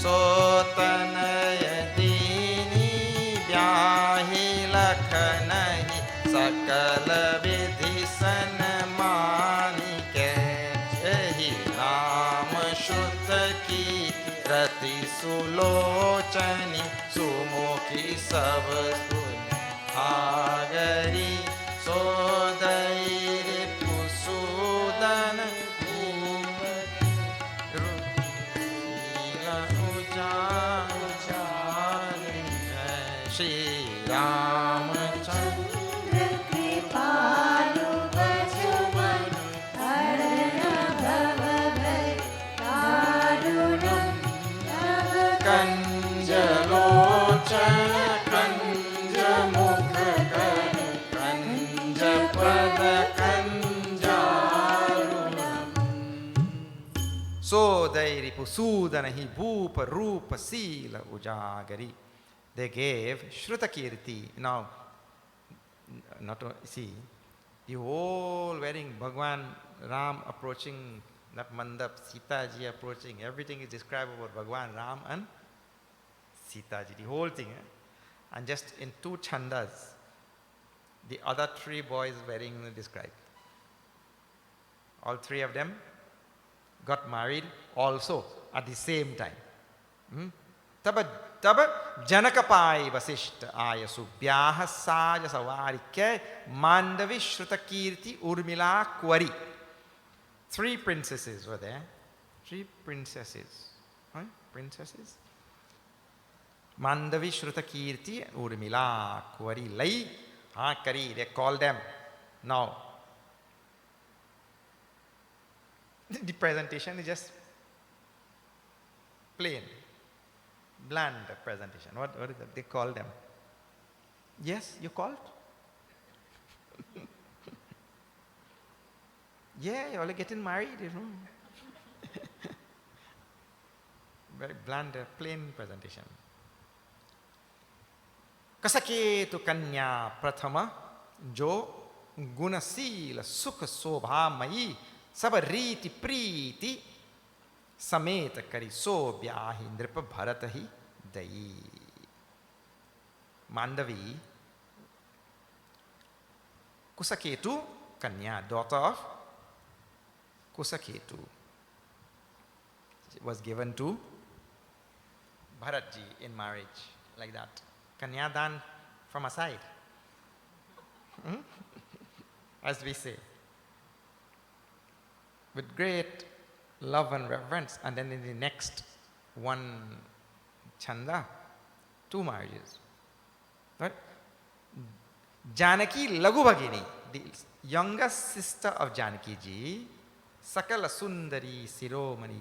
सोतनय दीनी ब्याहि लखनहि सकल विधि सन्मानिक एहि राम श्रुत की रति सुलोचनी सुमुखी सब सुन आगरी सोदैर पुसूदन श्री रामचंद्र कृपालु भजुमन हरण भव भय दारुणं नव कंज लोचन कंज मुख कर कंज पद कंजारुणम सोदैरि पुसूदन ही भूप रूप शील उजागरी. They gave Shrutakirti. Now, see, the whole wedding, Bhagwan Ram approaching that mandap, Sita ji approaching, everything is described about Bhagwan Ram and Sita ji, the whole thing. And just in 2 chandas, the other 3 boys' wedding is described. All 3 of them got married also at the same time. तब जनक पाई वशिष्ठ आयसु ब्याह साज सवारी के मांडवी श्रुत कीर्ति उर्मिला कुंवरी. 3 princesses were there. 3 princesses. Princesses. Mandavi Shruta Kirti Urmila Kuvari Lai Kari. They call them. Now, the presentation is just plain. Bland presentation. What is that? They call them. Yes, you called? Yeah, you're all getting married, you know. Very bland, plain presentation. Kasaketu kanya prathama jo gunasil sukha sobha mayi sab riti priti समेत करी सो ब्याहि नृप भरत ही दई. Mandavi, Kusaketu, Kanya, daughter of Kusaketu, was given to Bharatji in marriage, like that. Kanyadan from aside, as we say, with great love and reverence. And then in the next one chanda, 2 marriages. Right? Janaki Lagu Bhagini, the youngest sister of Janaki ji, Sakala Sundari Siromani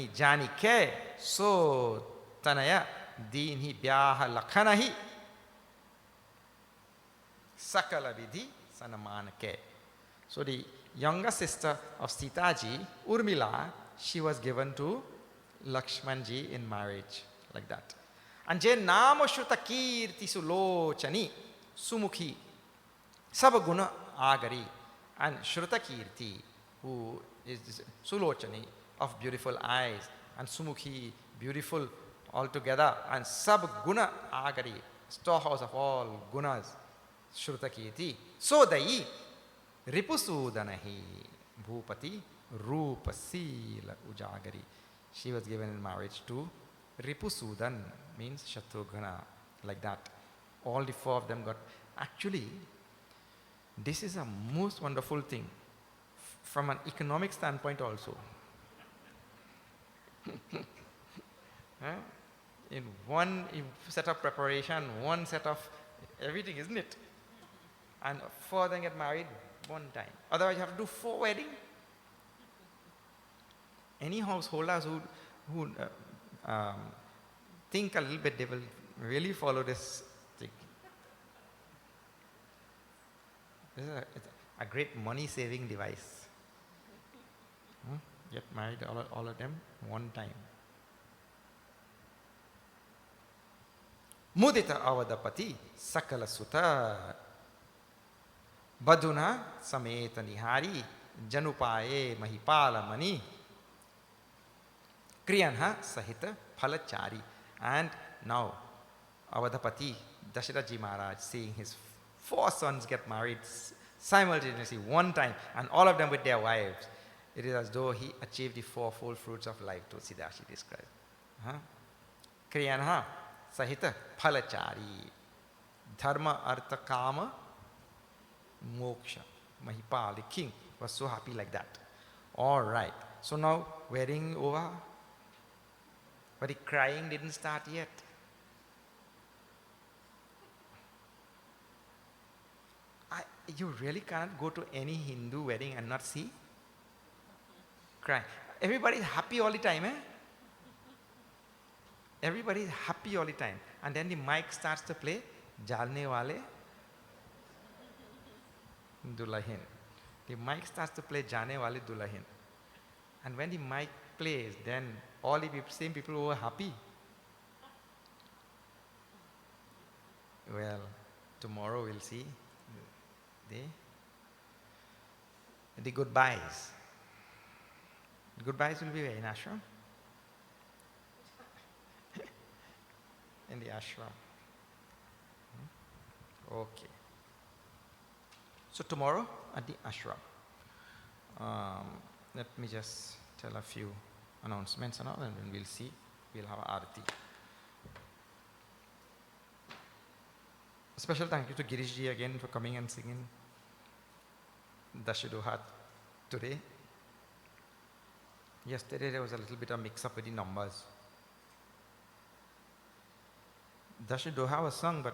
Janike So Tanaya Dini Byaha Lakhanahi Sakala Vidhi Sanamanake. So the younger sister of Sita ji, Urmila, she was given to Lakshman ji in marriage, like that. And je naam shruta kirti sulochani sumukhi sabaguna agari. And Shruta Kirti, who is Sulochani, of beautiful eyes, and Sumukhi, beautiful altogether, and Sabguna Agari, storehouse of all gunas, Shruta Kirti. So Dai Ripusudanahi, Bhupati Rupa Sila Ujagari. She was given in marriage to Ripusudan, means Shatrughna, like that. All the four of them got. Actually, this is a most wonderful thing from an economic standpoint also. In one set of preparation, one set of everything, isn't it? And four of them get married one time. Otherwise, you have to do 4 weddings. Any householders who think a little bit, they will really follow this thing. This is a great money-saving device. Get married, all of them, one time. Mudita avadapati sakala sutta baduna sameta nihari janupaye mahipala mani kriyanha sahita phalachari. And now Avadapati Dasharath Maharaj, seeing his 4 sons get married simultaneously one time, and all of them with their wives, it is as though he achieved the 4-fold fruits of life, Tulsidas described. Kriyanha Sahita Phalachari. Dharma, Artha, Kama, Moksha. Mahipal, the king, was so happy like that. All right. So now wedding over, but the crying didn't start yet. You really cannot go to any Hindu wedding and not see crying. Everybody is happy all the time, eh? Everybody is happy all the time. And then the mic starts to play, Jalne wale Dulahin. The mic starts to play Jane wale Dulahin. And when the mic plays, then all the same people who were happy. Well, tomorrow we'll see the goodbyes. Goodbyes will be where? In ashram? In the ashram. Okay. So tomorrow at the ashram, let me just tell a few announcements and all, and then we'll see. We'll have Aarti. A special thank you to Girish ji again for coming and singing Dashadoha today. Yesterday there was a little bit of mix up with the numbers. Dashadoha was sung, but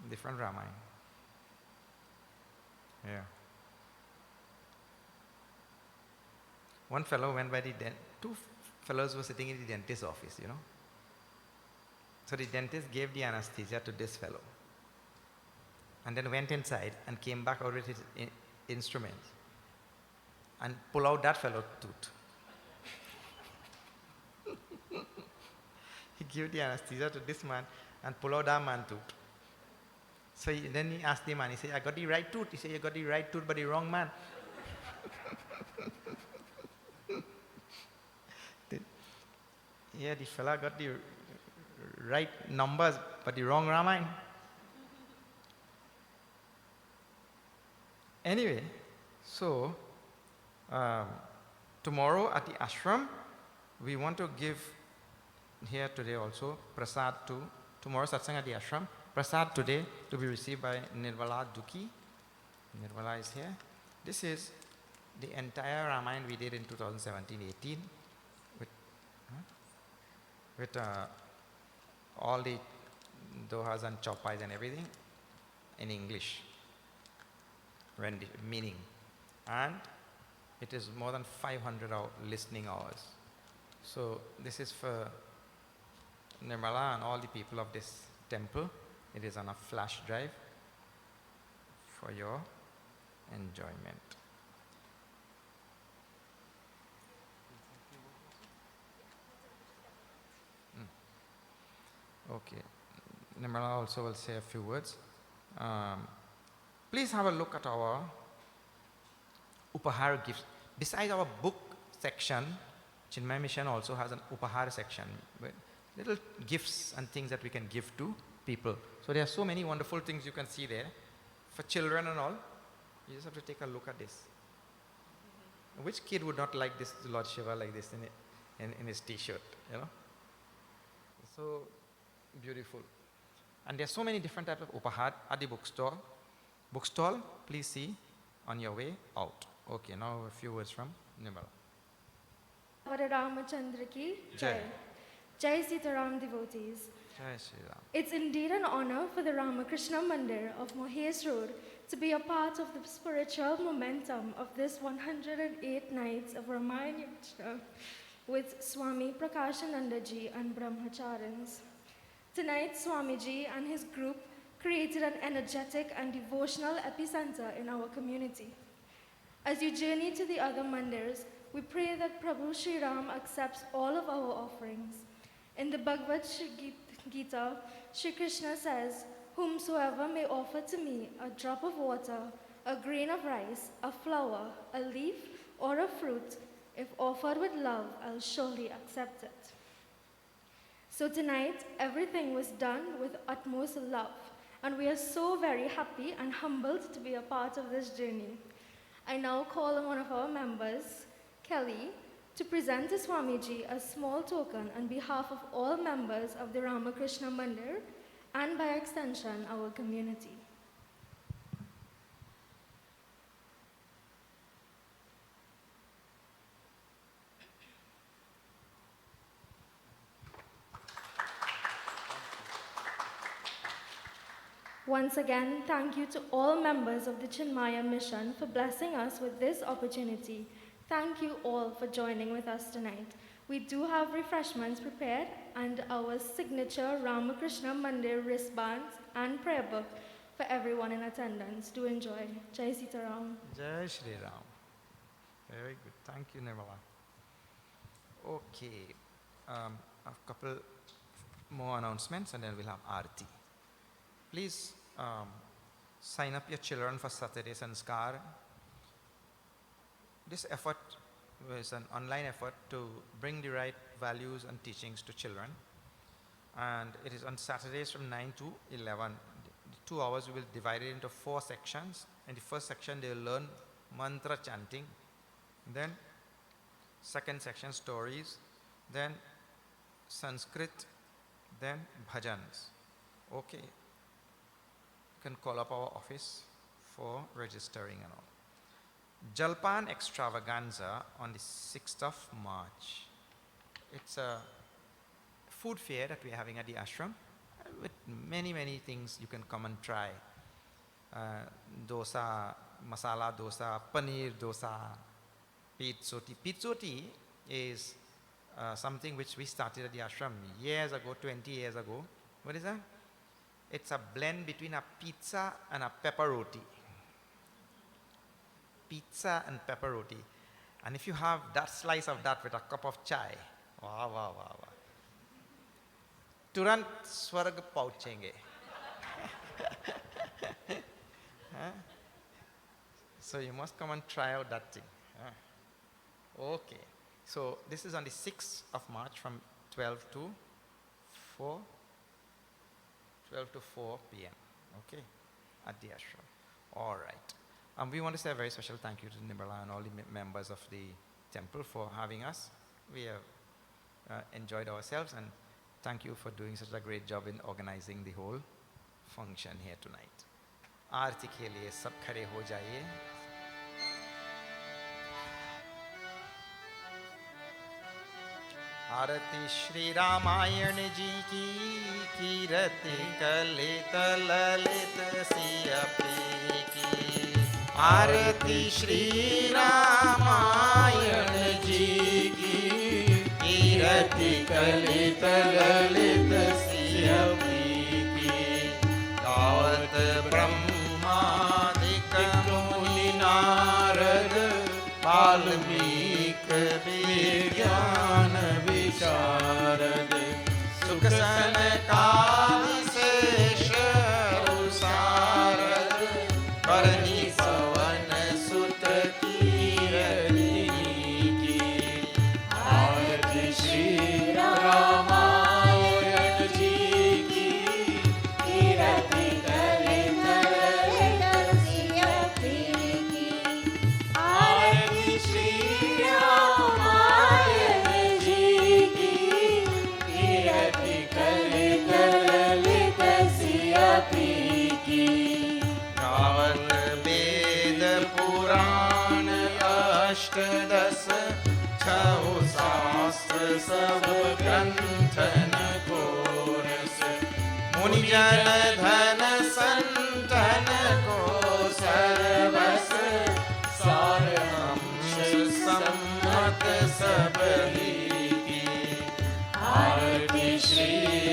different Ramayana. Yeah. One fellow went by the two fellows were sitting in the dentist's office, you know. So the dentist gave the anesthesia to this fellow, and then went inside and came back out with his instruments and pull out that fellow's tooth. He gave the anesthesia to this man and pull out that man's tooth. So then he asked the man, he said, I got the right tooth. He said, you got the right tooth but the wrong man. Yeah, the fella got the right numbers but the wrong Ramayana. Anyway, so tomorrow at the ashram, we want to give here today also prasad to tomorrow's satsang at the ashram. Prasad today to be received by Nirmala Duki. Nirmala is here. This is the entire Ramayana we did in 2017-18 with all the dohas and chopais and everything in English, meaning. And it is more than 500 listening hours. So this is for Nirmala and all the people of this temple. It is on a flash drive for your enjoyment. Okay. Nirmala also will say a few words. Please have a look at our Upahar gifts. Besides our book section, Chinmaya Mission also has an upahar section with little gifts and things that we can give to people. So there are so many wonderful things you can see there for children and all. You just have to take a look at this. Which kid would not like this Lord Shiva like this in his t-shirt, you know? So beautiful. And there are so many different types of upahar at the bookstore. Bookstall, please see on your way out. Okay, now a few words from Nirmala. Hare Ramachandra ki Jai. Jai Sitaram devotees. Jai Shri Ram. It's indeed an honor for the Ramakrishna Mandir of Mohesh Road to be a part of the spiritual momentum of this 108 nights of Ramayana Yajna with Swami Prakashananda ji and Brahmacharins. Tonight, Swamiji and his group created an energetic and devotional epicenter in our community. As you journey to the other mandirs, we pray that Prabhu Sri Ram accepts all of our offerings. In the Bhagavad Gita, Shri Krishna says, "Whomsoever may offer to me a drop of water, a grain of rice, a flower, a leaf, or a fruit, if offered with love, I'll surely accept it." So tonight, everything was done with utmost love, and we are so very happy and humbled to be a part of this journey. I now call on one of our members, Kelly, to present to Swamiji a small token on behalf of all members of the Ramakrishna Mandir and by extension our community. Once again, thank you to all members of the Chinmaya mission for blessing us with this opportunity. Thank you all for joining with us tonight. We do have refreshments prepared and our signature Ramakrishna Mandir wristbands and prayer book for everyone in attendance. Do enjoy. Jai Sitaram. Jai Shri Ram. Very good. Thank you, Nirmala. Okay. A couple more announcements and then we'll have Aarti. Please sign up your children for Saturday Sanskar. This effort is an online effort to bring the right values and teachings to children. And it is on Saturdays from 9 to 11. The 2 hours we will divide it into 4 sections. In the first section they will learn mantra chanting. Then second section stories. Then Sanskrit. Then bhajans. Okay. You can call up our office for registering and all. Jalpan extravaganza on the 6th of March. It's a food fair that we're having at the ashram with many things you can come and try. Dosa, masala dosa, paneer dosa, pizzoti. Pizzoti is something which we started at the ashram years ago, 20 years ago. What is that? It's a blend between a pizza and a pepper roti. Pizza and pepper roti. And if you have that slice of that with a cup of chai, wow, wow, wow, wow. Turant swarg pauchenge. Huh? So you must come and try out that thing. Huh? Okay. So this is on the 6th of March from 12 to 4 p.m. Okay, at the ashram. All right. We want to say a very special thank you to Nirmala and all the members of the temple for having us. We have enjoyed ourselves and thank you for doing such a great job in organizing the whole function here tonight. आरती के लिए सब खड़े हो जाइए. आरती श्री रामायण जी की कीरति कलित ललित सियपी की. आरती श्री रामायण जी की कीरति कलित ललित सियपी की. गावत ब्रह्मादिक मुनि नारद वाल्मीक विज्ञान विशारद सुख सनकादिशेष सारद बरनी पवन सुत कीरति सब ग्रंथन को रस, मुनि जन धन संतन को सर्वस, सारहंस सम्मत सब ही की। आरती श्री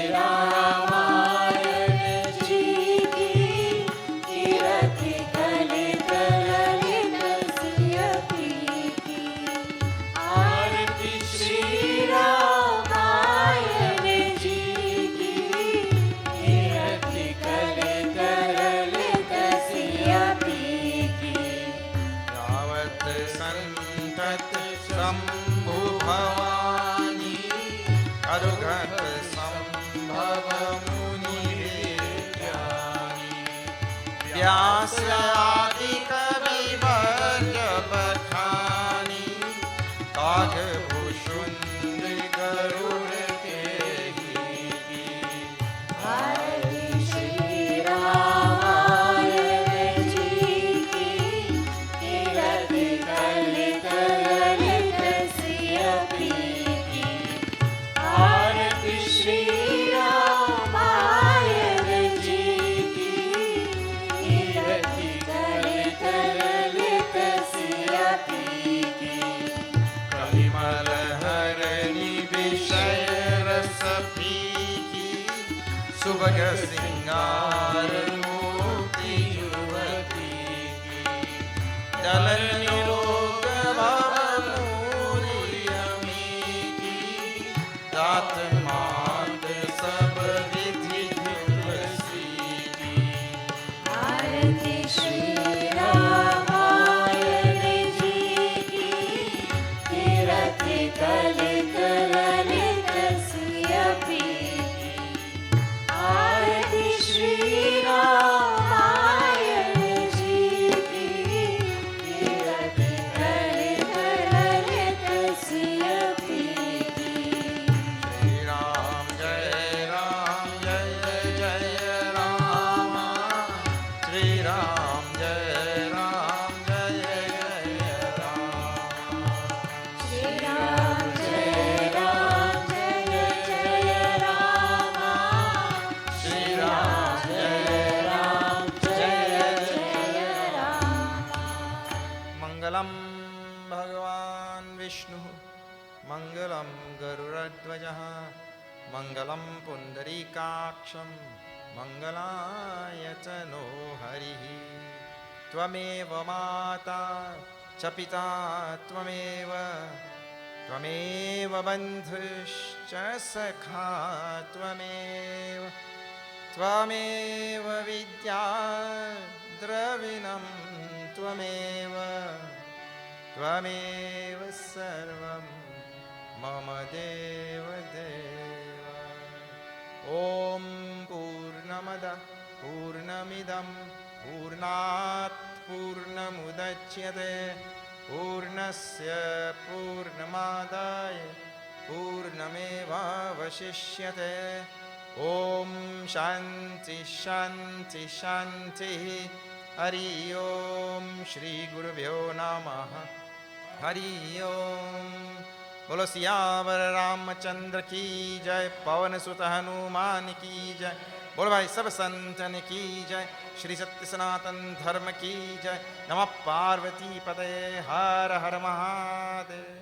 रामायण जी की, कीरति कलित ललित सिय की। आरती श्री रामायण जी की, कीरति कलित ललित सिय की। यावत संतत शंभु भवानी, अरुघत संभव मुनि विज्ञानी। व्यास आदि कवि वर्ज बखानी, काग भूषुंड गरुड़ के ही। आरती श्री रामायण जी की, कीरति कलित ललित सिय की। आरती श्री रामायण जी की, कीरति कलित ललित सिय की। कलिमल हरणी विषय रस पीकी, सुभग सिंगार मूर्ति युवती की। दलन निरोग भव मूर्यमी की, दात मात सब विधि तुलसी की। आरती श्री रामायण जी की, कीरति कलित ललित सिय की। आरती श्री रामायण जी की, कीरति कलित ललित सिय की। श्री राम जय जय राम, श्री राम जय जय राम। श्री राम जय राम, जय जय राम, श्री राम जय जय राम। मंगलम भगवान विष्णु, मंगलम गरुड़ध्वजः, मंगलम पुंडरीकाक्षं, मंगलाय तनो हरिः। त्वमेव माता च पिता त्वमेव, त्वमेव बन्धुश्च सखा त्वमेव, त्वमेव विद्या द्रविणं त्वमेव, त्वमेव सर्वं मम देव देव। ॐ पूर्णमदः पूर्णमिदं पूर्णात् पूर्णमुदच्यते, पूर्णस्य पूर्णमादाय पूर्णमेवावशिष्यते। ॐ शान्ति शान्ति शान्तिः। हरि ओम श्री गुरुभ्यो नमः। हरि ओम। बोलो सियावर रामचंद्र की जय, पवन सुत हनुमान की जय, बोलो भाई सब संतन की जय, श्री सत्य सनातन धर्म की जय। नमः पार्वती पते, हर हर महादेव।